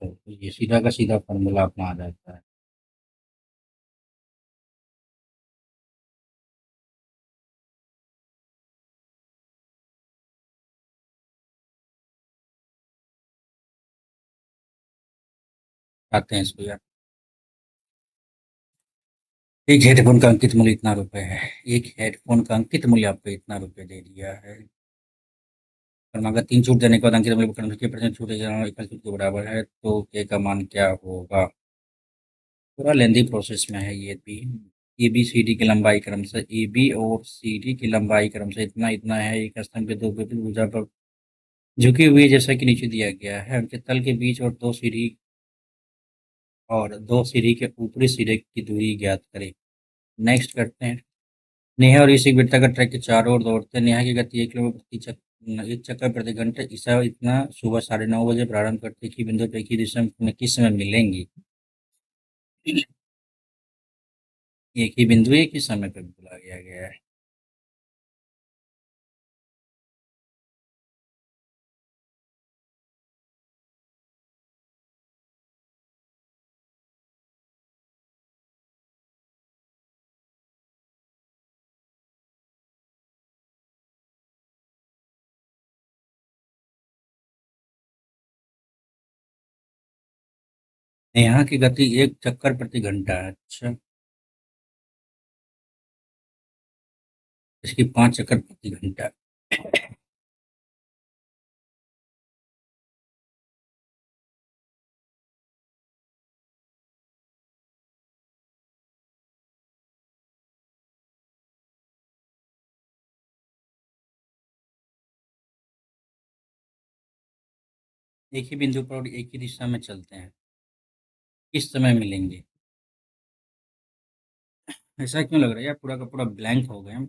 तो ये सीधा का सीधा फॉर्मूला अपना आ जाता है। आते हैं इसको यार। एक हेडफोन का अंकित मूल्य इतना रुपए है। एक हेडफोन का अंकित मूल्य आपको इतना रुपए दे दिया है, और अगर 3 छूट देने के बाद अंकित मूल्य पर 50% छूट इक्वल छूट के बराबर है तो के का मान क्या होगा? थोड़ा लेंदी प्रोसेस में है ये भी। ए बी सी डी की लंबाई क्रम से ए बी और सी डी की लंबाई क्रम से इतना इतना है। एक स्तंभ के दो विपरीत भुजा पर झुकी हुई जैसा कि नीचे दिया गया है, उनके तल के बीच और दो सीढ़ी के ऊपरी सिरे की दूरी ज्ञात करें। नेक्स्ट करते हैं। नेहा और ऋषिक वृत्ता का ट्रैक के चारों ओर दौड़ते हैं। नेहा की गति 1 किलोमीटर एक चक्कर प्रति घंटे। ईसा इतना सुबह 9:30 बजे प्रारंभ करते हैं कि बिंदु पे की दिशा में किस समय मिलेंगी। एक ही बिंदु एक ही समय पर बुला गया है। नेहा की गति 1 चक्कर प्रति घंटा है। अच्छा, इसकी 5 चक्कर प्रति घंटा। एक ही बिंदु पर और एक ही दिशा में चलते हैं, किस समय मिलेंगे। ऐसा क्यों लग रहा है यार, पूरा का पूरा ब्लैंक हो गए हम।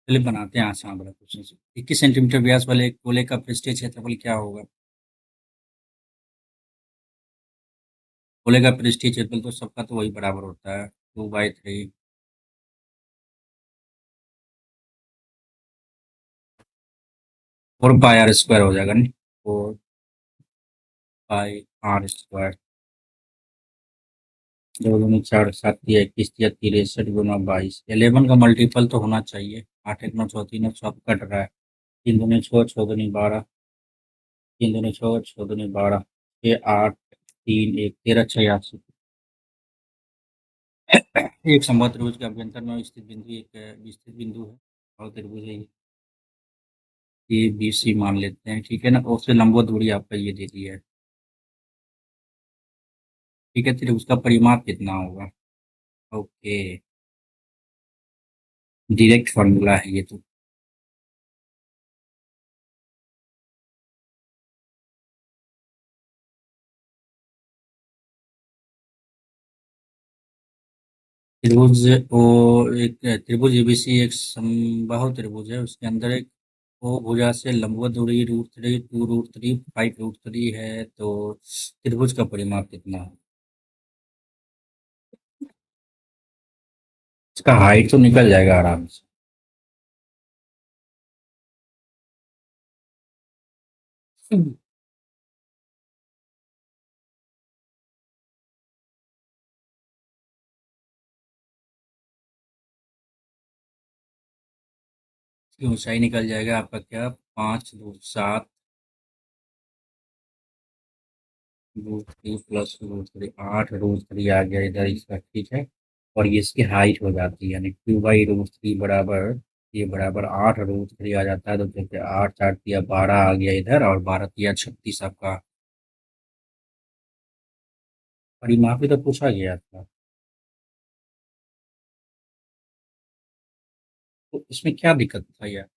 चलिए बनाते हैं आसान बड़ा क्वेश्चन। 21 सेंटीमीटर व्यास वाले एक गोले का पृष्ठीय क्षेत्रफल क्या होगा। गोले का पृष्ठीय क्षेत्रफल तो सबका तो वही बराबर होता है, 2/3। 4 पाई r स्क्वायर हो जाएगा नहीं। 4 पाई r स्क्वायर। दो दूनी 4, 7 या 21 या 63 गुना 22। 11 का मल्टीपल तो होना चाहिए। 8 1 9 14 सब कट रहा है। 3 दूनी 6, 6 दूनी 12। 3 दूनी 6, 6 दूनी 12। 6 8 3 1 13 86। एक समबाहु त्रिभुज के अभ्यंतर में स्थित बिंदु एक विस्तृत बिंदु है और त्रिभुज है ये बी सी मान लेते हैं, ठीक है ना। और उससे लंबवत दूरी आपका ये दे दिया है, ठीक है। त्रिभुज का परिमाप कितना होगा। ओके, डायरेक्ट फॉर्मूला है ये तो। त्रिभुज ओ एक त्रिभुज एबीसी एक समबाहु त्रिभुज है। उसके अंदर एक ओ भुजा से लंबवत दूरी √3 2 √3 5 √3 है। तो त्रिभुज का परिमाप कितना है। इसका हाइट तो निकल जाएगा आराम से। इसकी ऊंचाई निकल जाएगा आपका क्या, 5 2 7 √3 प्लस √3 8 √3 आ गया इधर इसका, ठीक है। और ये इसकी हाइट हो जाती है, यानी 2/√3 बराबर, ये बराबर 8 √3 आ जाता है। तो देखते 8 4 12 आ गया इधर, और 12 36 आपका परिमाप ही तो पूछा गया था। तो इसमें क्या दिक्कत था यार।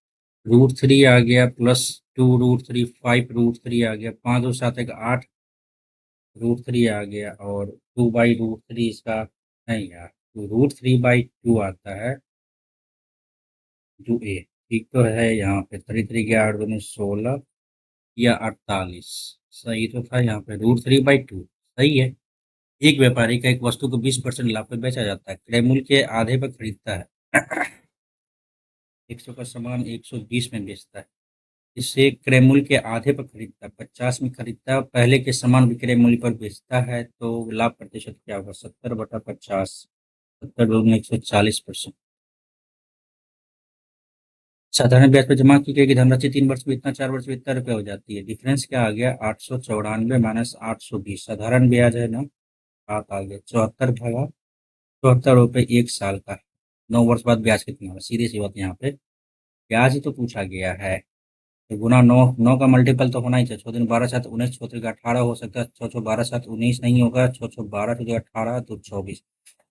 √3 आ गया प्लस 2 √3 5 √3 आ गया, 5 2 7 1 8 √3 आ गया, और 2/√3 इसका नहीं यार, तो √3/2 आता है। 2a ठीक तो है। यहाँ पे 3 3 के 8 दूनी 16 या 48 सही तो था यहाँ पे। √3/2 सही है। एक व्यापारी का एक वस्तु को 20% लाभ पे बेचा जाता है, क्रय मूल्य के आधे पर खरीदता है। 100 का सामान 120 में बेचता है। इसे क्रय मूल्य के आधे पर खरीदता है, 50 में खरीदता है, पहले के समान विक्रय मूल्य पर बेचता है। तो लाभ प्रतिशत क्या होगा, 70/50। 70 × 140%। साधारण ब्याज पर जमा की गई धनराशि 3 वर्ष में इतना, 4 वर्ष में इतना रुपये हो जाती है। डिफरेंस क्या आ गया, 894 माइनस 820। साधारण ब्याज है ना, आप आ गया 74 रुपये 1 साल का। 9 वर्ष बाद ब्याज कितना होगा, सीधी सी बात यहाँ पे ब्याज ही तो पूछा गया है। तो गुना 9, 9 का मल्टीपल तो होना ही चाहिए। 6 दूनी 12 7 19, 6 3 18 हो सकता है। 6 6 12 7 19 नहीं होगा। 6 6 12 तो 24।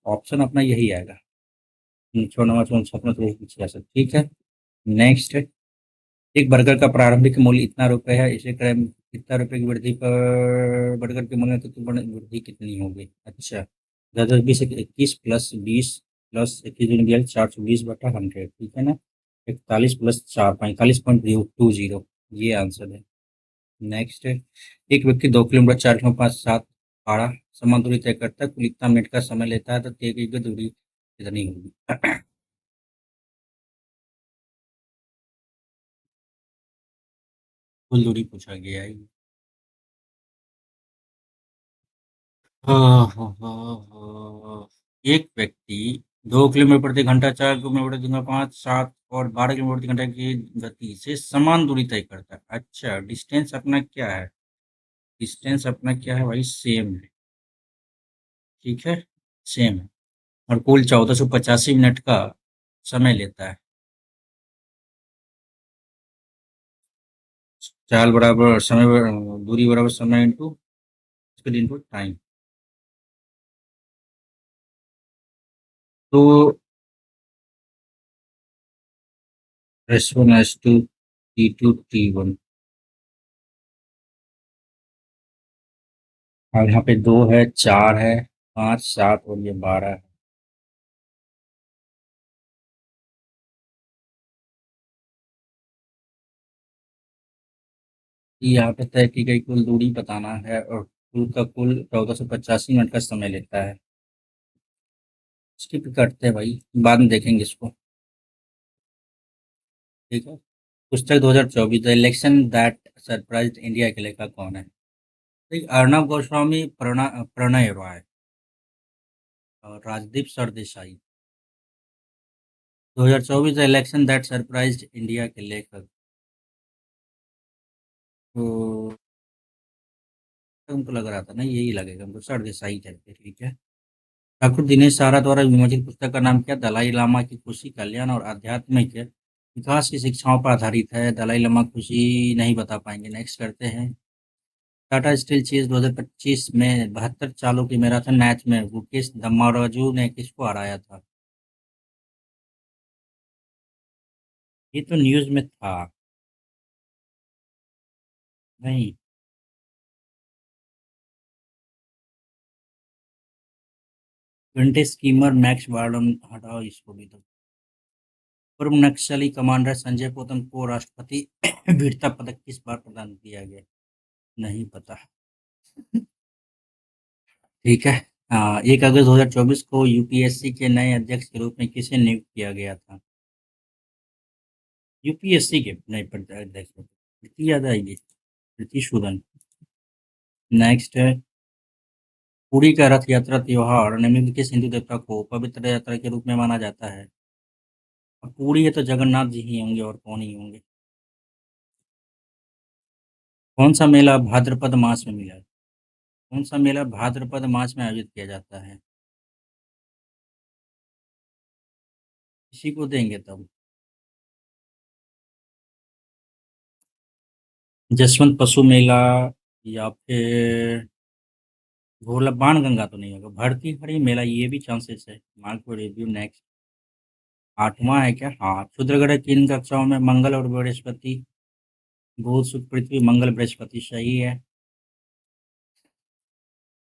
ऑप्शन अपना यही आएगा। 6 9 6 6 ठीक है। नेक्स्ट, एक बर्गर का प्रारंभिक मूल्य इतना रुपए है, इसे क्रय इतना रुपए की वृद्धि पर बर्गर के मूल्य में तो वृद्धि कितनी होगी? अच्छा, 10 10 20 21 प्लस 20 प्लस 21 420 बटा 100, ठीक है ना? 41 प्लस 4 45.20, ये आंसर है। नेक्स्ट है, एक व्यक्ति 2 किलोमीटर 4 5 7 समान दूरी तय करता है, कुल इतना मिनट का समय लेता है, तो तय की गई दूरी कितनी होगी? कुल दूरी पूछा गया है। हाँ हाँ हाँ हाँ। एक व्यक्ति 2 किलोमीटर प्रति घंटा, 4 किलोमीटर प्रति घंटा, 5 7 और 12 किलोमीटर प्रति घंटा की गति से समान दूरी तय करता है। अच्छा, डिस्टेंस अपना क्या है? डिस्टेंस अपना क्या है भाई? सेम है, ठीक है, सेम है। और कुल 1485 मिनट का समय लेता है। चाल बराबर समय दूरी बराबर समय इंटू स्पीड इंटू टाइम। तो S1 S2 T2 T1, और यहाँ पे 2 है, 4 है, 5 7 और ये 12 है। यहाँ पे तय की गई कुल दूरी बताना है, और कुल का कुल 1485 मिनट का समय लेता है। स्किप करते हैं भाई, बाद में देखेंगे इसको, ठीक है। पुस्तक 2024, the election that surprised India के लेखक कौन है? ठीक, अर्णव गोस्वामी, प्रणय रॉय और Rajdeep Sardesai. 2024, the election that surprised India के लेखक, तो हमको लग रहा था ना यही लगेगा, हमको सरदेसाई कहते, ठीक है। ठाकुर दिनेश सारा द्वारा विमोचित पुस्तक का नाम क्या? दलाई लामा की खुशी, कल्याण और आध्यात्मिक विकास की शिक्षाओं पर आधारित है। दलाई लामा खुशी नहीं बता पाएंगे, नेक्स्ट करते हैं। टाटा स्टील चेस 2025 में 72 चालों की मैराथन मैच में मुकेश दम्माराजू ने किसको हराया था? ये तो न्यूज में था। नहीं, ट्वेंटी स्कीमर मैक्स वार्डन, हटाओ इसको भी। तो पूर्व नक्सली कमांडर संजय पोतन को राष्ट्रपति वीरता पदक किस बार प्रदान किया गया? नहीं पता, ठीक है। 1 अगस्त 2024 को यूपीएससी के नए अध्यक्ष के रूप में किसे नियुक्त किया गया था? यूपीएससी के नए अध्यक्ष को प्रीति याद आएगी, प्रीति सूदन। नेक्स्ट है, पुरी का रथ यात्रा त्योहार निम्नलिखित किस हिंदू देवता को पवित्र यात्रा के रूप में माना जाता है? अब पुरी है तो जगन्नाथ जी ही होंगे, और कौन ही होंगे। कौन सा मेला भाद्रपद मास में मिला? कौन सा मेला भाद्रपद मास में आयोजित किया जाता है? इसी को देंगे तब। जसवंत पशु मेला, या फिर भोला बाण गंगा तो नहीं होगा, भर्ती हरी मेला, ये भी चांसेस है। मार्क को रिव्यू नेक्स्ट। 8वां है क्या? हाँ, क्षुद्र ग्रह किन कक्षाओं में? मंगल और बृहस्पति, बुध शुक्र पृथ्वी मंगल बृहस्पति, सही है।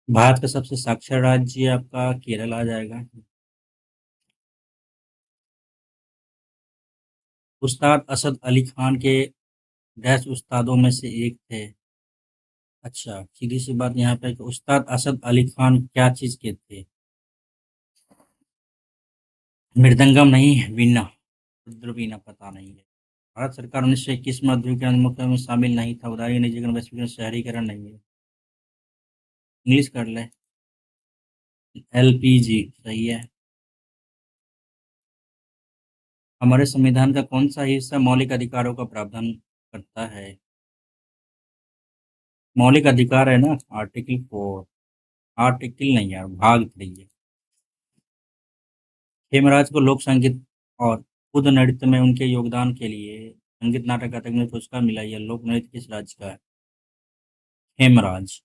भारत का सबसे साक्षर राज्य आपका केरल आ जाएगा। उस्ताद असद अली खान के डैश उस्तादों में से एक थे। अच्छा, सीधी सी बात यहाँ पे कि उस्ताद असद अली खान क्या चीज के थे? मृदंगम नहीं, वीणा, रुद्र वीणा पता नहीं है। भारत सरकार 1921 में औद्योगिक मुख्य में शामिल नहीं था। उदारी निजीकरण, वैश्वीकरण, शहरीकरण नहीं है। इंग्लिश कर ले। एलपीजी, सही है। हमारे संविधान का कौन सा हिस्सा मौलिक अधिकारों का प्रावधान करता है? मौलिक अधिकार है ना, आर्टिकल 4। आर्टिकल नहीं यार, भाग 3 है। हेमराज को लोक संगीत और खुद नृत्य में उनके योगदान के लिए संगीत नाटक अकादमी पुरस्कार मिला। यह लोक नृत्य किस राज्य का है? हेमराज।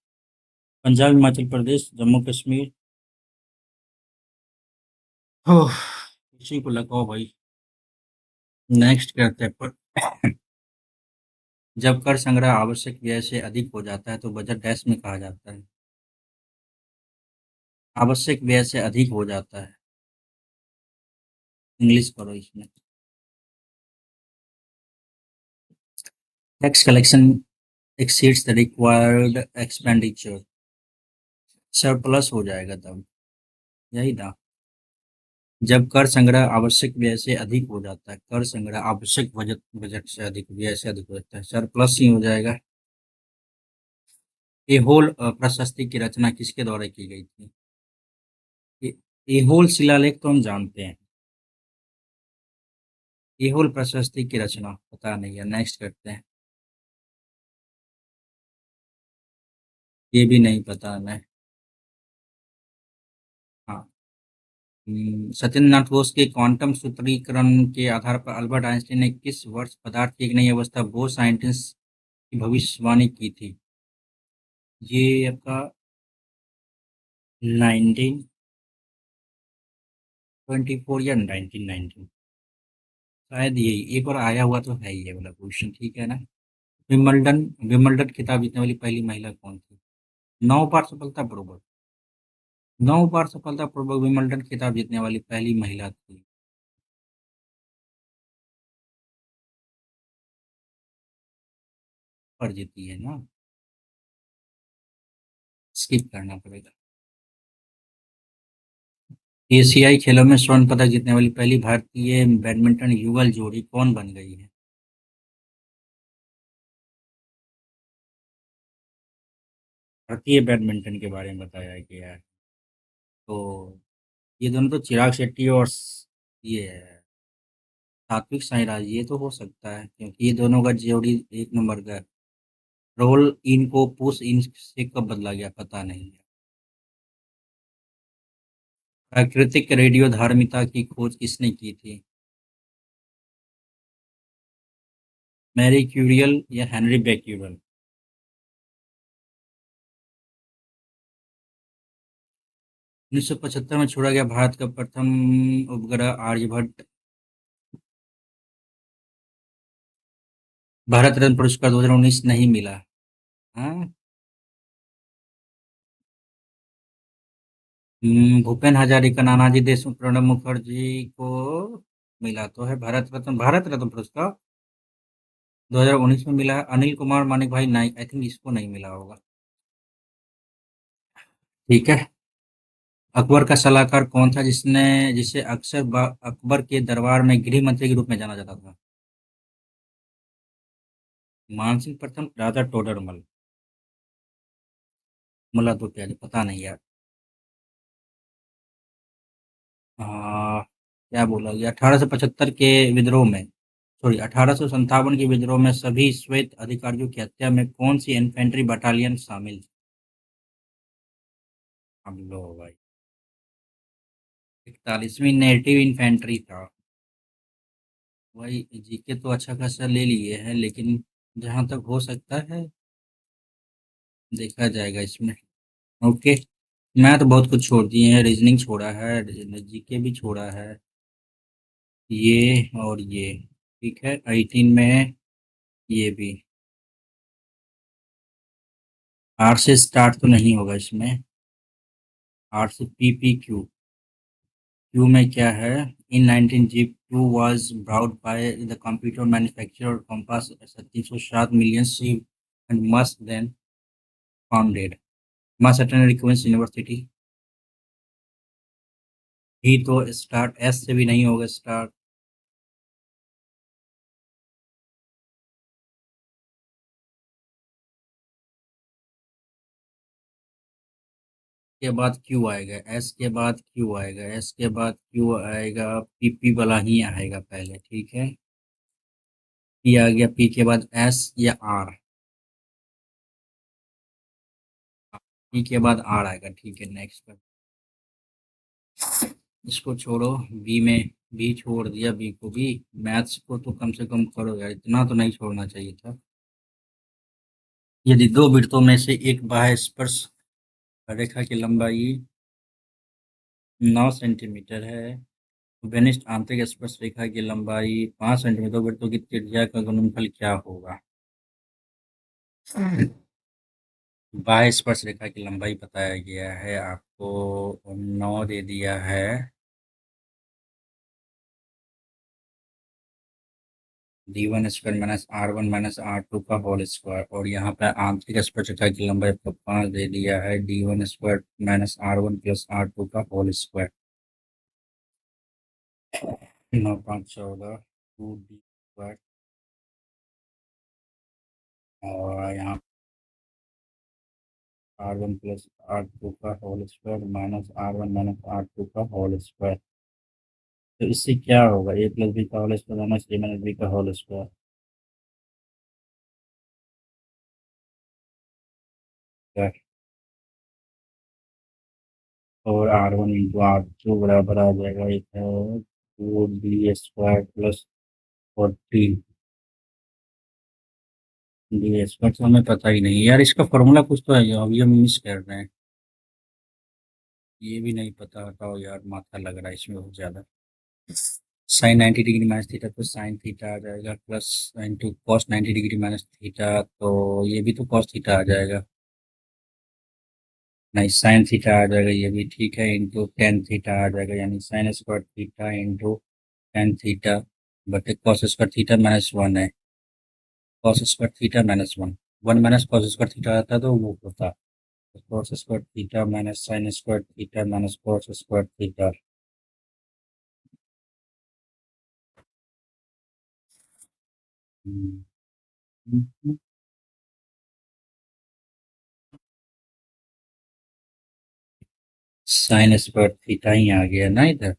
पंजाब, हिमाचल प्रदेश, जम्मू कश्मीर। ओह, इसी को लगाओ भाई, नेक्स्ट करते हैं पर जब कर संग्रह आवश्यक व्यय से अधिक हो जाता है तो बजट डैश में कहा जाता है। आवश्यक व्यय से अधिक हो जाता है। इंग्लिश करो इसमें। Tax collection exceeds the required expenditure। Surplus हो जाएगा तब। यही था। जब कर संग्रह आवश्यक व्यय से अधिक हो जाता है, कर संग्रह आवश्यक बजट बजट से अधिक व्यय से अधिक हो जाता है, सरप्लस ही हो जाएगा। एहोल प्रशस्ति की रचना किसके द्वारा की गई थी? ए- एहोल शिलालेख तो हम जानते हैं। एहोल प्रशस्ति की रचना पता नहीं है, नेक्स्ट करते हैं। ये भी नहीं पता हमें। हाँ। सत्येंद्रनाथ बोस के क्वांटम सूत्रीकरण के आधार पर अल्बर्ट आइंस्टीन ने किस वर्ष पदार्थ की एक नई अवस्था बोस साइंटिस्ट की भविष्यवाणी की थी? ये आपका 1924 या 1919। शायद यही एक बार आया हुआ तो है ही ये वाला क्वेश्चन, ठीक है ना। विंबलडन विंबलडन खिताब जीतने वाली पहली महिला कौन थी? 9 बार सफलतापूर्वक 9 बार सफलतापूर्वक विंबलडन खिताब जीतने वाली पहली महिला थी। पर जीती है ना। स्किप करना पड़ेगा। एशियाई खेलों में स्वर्ण पदक जीतने वाली पहली भारतीय बैडमिंटन युगल जोड़ी कौन बन गई है? भारतीय बैडमिंटन के बारे में बताया गया है। तो ये दोनों तो चिराग शेट्टी और ये है सात्विक साईराज, ये तो हो सकता है क्योंकि ये दोनों का जोड़ी एक नंबर का है। रोल इन को पुश इन से कब बदला गया पता नहीं है। प्राकृतिक रेडियोधर्मिता की खोज किसने की थी? मैरी क्यूरियल या हेनरी बेक्यूरल? 1975 में छोड़ा गया भारत का प्रथम उपग्रह आर्यभट्ट। भारत रत्न पुरस्कार 2019 नहीं मिला। हाँ। भूपेन हजारिका, नानाजी देशमुख, प्रणब मुखर्जी को मिला तो है भारत रत्न पुरस्कार 2019 में मिला है। अनिल कुमार मानिक भाई नाइक, आई थिंक इसको नहीं मिला होगा। ठीक है। अकबर का सलाहकार कौन था जिसे अक्सर अकबर के दरबार में गृह मंत्री के रूप में जाना जाता था? मानसिंह प्रथम, राजा टोडरमल। मुल्ला तो क्या पता नहीं यार। क्या बोला गया 1875 के विद्रोह में, सॉरी 1857 के विद्रोह में सभी श्वेत अधिकारियों की हत्या में कौन सी इन्फेंट्री बटालियन शामिल थी? अब लो भाई। 41वीं नेटिव इन्फेंट्री था। भाई जीके तो अच्छा खासा ले लिए हैं लेकिन जहां तक हो सकता है देखा जाएगा इसमें। ओके। मैं तो बहुत कुछ छोड़ दिए हैं, रीजनिंग छोड़ा है, जीके भी छोड़ा है, ये और ये। ठीक है 18 में है ये भी। आर से स्टार्ट तो नहीं होगा इसमें। आर से पी पी क्यू। क्यू में क्या है? In 19 G Q was brought by the computer manufacturer compass 307 million C and must then founded. Mass attend रिक्वेंस university. He to start S से भी नहीं होगा स्टार्ट। के बाद क्यू आएगा, एस के बाद क्यू आएगा, एस के बाद क्यू आएगा, पीपी वाला ही आएगा पहले, ठीक है। पी आ गया, पी के बाद एस या आर। पी के बाद आर आएगा, ठीक है नेक्स्ट पर। इसको छोड़ो। बी में बी छोड़ दिया, बी को भी। मैथ्स को तो कम से कम करो यार, इतना तो नहीं छोड़ना चाहिए था। यदि दो वृत्तों में से एक बाह्य स्पर्श रेखा की लंबाई 9 सेंटीमीटर है, घनिष्ठ आंतरिक स्पर्श रेखा की लंबाई 5 सेंटीमीटर, वृत्तों की त्रिज्या का गुणनफल क्या होगा? बाह्य स्पर्श रेखा की लंबाई बताया गया है आपको 9 दे दिया है। d1 square minus r1 minus r2 का होल स्क्वायर, और यहाँ पे आंतरिक स्पर्श रेखा की लंबाई आपको 5 दे दिया है d1 square minus r1 plus r2 का होल स्क्वायर। 9 5 14 2d स्क्वायर, और यहाँ r1 प्लस r2 का whole square minus r1 minus r2 का होल स्क्वायर। तो इससे क्या होगा, a प्लस बी का whole square minus a minus B का होल स्क्वायर। और r1 इंटू r2 बराबर आ जाएगा, एक है 2d square plus 40 D square. तो हमें पता ही नहीं यार, इसका फॉर्मूला कुछ तो है जो अभी हम मिस कर रहे हैं। ये भी नहीं पता, हटाओ यार, माथा लग रहा है इसमें बहुत ज़्यादा। साइन 90 डिग्री माइनस थीटा तो साइन थीटा आ जाएगा, plus into cos 90 degree minus theta, तो ये भी तो कॉस थीटा आ जाएगा। नहीं, साइन थीटा आ जाएगा, ये भी ठीक है, इंटू टेन थीटा आ जाएगा, यानी sine square theta into tan theta बटे cos square theta minus one है। Cos square theta minus one, one minus cos square theta आता तो वो होता cos square theta minus sine square theta minus cos square theta. Sine square theta ही आ गया ना इधर।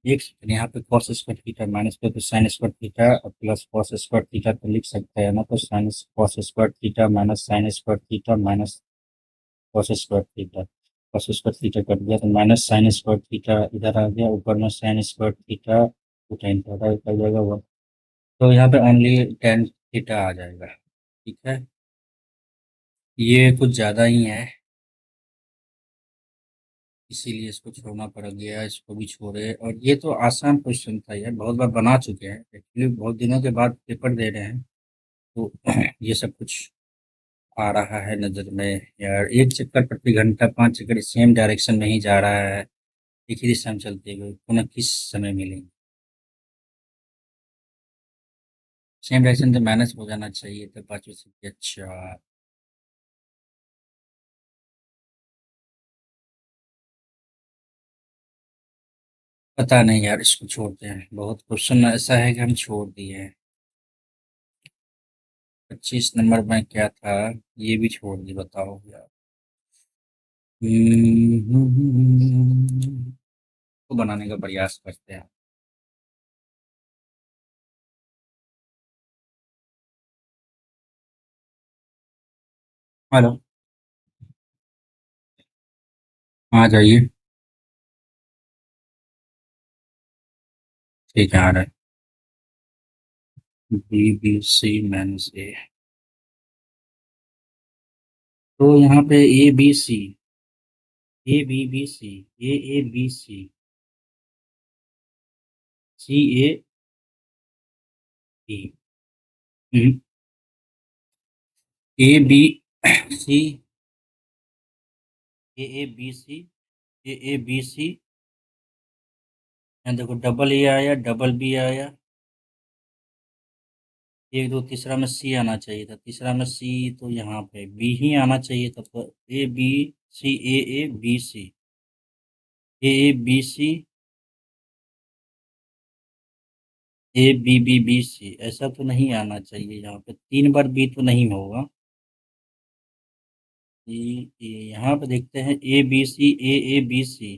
एक सेकंड, यहाँ पे कॉस स्क्वायर थीटा माइनस पे तो sign square theta plus cos square theta तो लिख सकते हैं ना, तो sine cos square theta minus sine square theta minus cos square theta. Cos square theta cut गया तो माइनस साइन स्क्वायर थीटा इधर आ गया, ऊपर में साइन स्क्वायर थीटा तो टेन थीटा कर जाएगा वो। तो यहाँ पे ओनली टेन थीटा आ जाएगा। ठीक है, ये कुछ ज़्यादा ही है, इसीलिए इसको छोड़ना पड़ गया, इसको भी छोड़े। और ये तो आसान क्वेश्चन था यार, बहुत बार बना चुके हैं एक्चुअली, बहुत दिनों के बाद पेपर दे रहे हैं, तो ये सब कुछ आ रहा है नज़र में। यार एक चक्कर प्रति घंटा 5 चक्कर सेम डायरेक्शन में ही जा रहा है, एक ही दिशा में चलते हुए, पुनः किस समय मिलेंगे। सेम डायरेक्शन से माइनस हो जाना चाहिए तो पाँचवें से। अच्छा, पता नहीं यार, इसको छोड़ते हैं, बहुत क्वेश्चन ऐसा है कि हम छोड़ दिए हैं। 25 नंबर में क्या था, ये भी छोड़ दिए, बताओ यार। को बनाने का प्रयास करते हैं। हेलो, आ जाइए। ठीक है, आ रहा है। B B C minus A, तो यहाँ पे A B C, A B B C, A B C, C A B, A B C, A B C, A B C. यहाँ देखो, डबल ए आया, डबल बी आया, एक दो तीसरा में सी आना चाहिए था, तीसरा में सी, तो यहाँ पे बी ही आना चाहिए था, तो A B C, A B C, A B C, A B B B C, ऐसा तो नहीं आना चाहिए, यहाँ पे 3 बार बी तो नहीं होगा। यहाँ पे देखते हैं ए B C, A B C,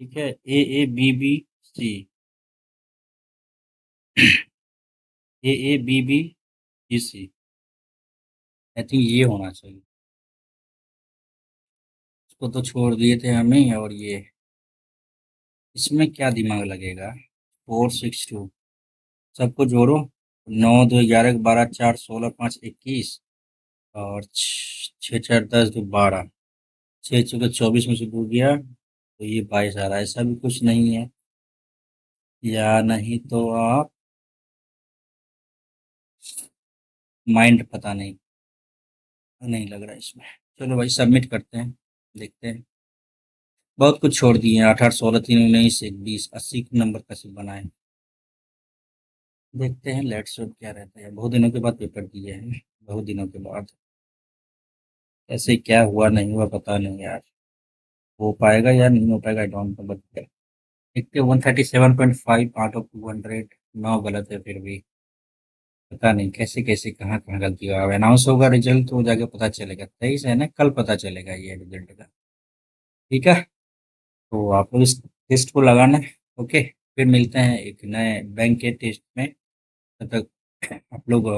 ठीक है, A B B C, A B B B C, I think ये होना चाहिए। इसको तो छोड़ दिए थे हमें, और ये इसमें क्या दिमाग लगेगा। 4 6 2, सबको जोड़ो। 9 2 11 12 4 16 5 21, और 6 4 10 2 12, 6 4 24 में से 2 गया तो ये 22 आ रहा है, ऐसा भी कुछ नहीं है। या नहीं तो आप माइंड पता नहीं नहीं लग रहा है इसमें। चलो भाई सबमिट करते हैं, देखते हैं। बहुत कुछ छोड़ दिए हैं, 18, 16, 3, 19, 1, 20, 80 नंबर का सिर्फ बनाए। देखते हैं लेट्स होप क्या रहता है। बहुत दिनों के बाद पेपर दिए हैं, बहुत दिनों के बाद। ऐसे क्या हुआ नहीं हुआ पता नहीं यार। हो पाएगा या नहीं हो पाएगा, आई डोंट नो, बट देखते 137.5 आउट ऑफ 200। 9 गलत है फिर भी। पता नहीं कैसे कैसे कहाँ कहाँ गलती हुआ। अब अनाउंस होगा रिजल्ट तो जाके पता चलेगा। 23 है ना, कल पता चलेगा ये रिजल्ट का। ठीक है, तो आप लोग इस टेस्ट को लगाना है। ओके, फिर मिलते हैं एक नए बैंक के टेस्ट में। तब तक आप लोग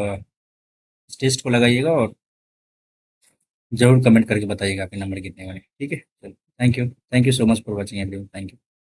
इस टेस्ट को लगाइएगा और ज़रूर कमेंट करके बताइएगा आपके नंबर कितने बने। ठीक है, चलो, thank you so much for watching everyone, thank you.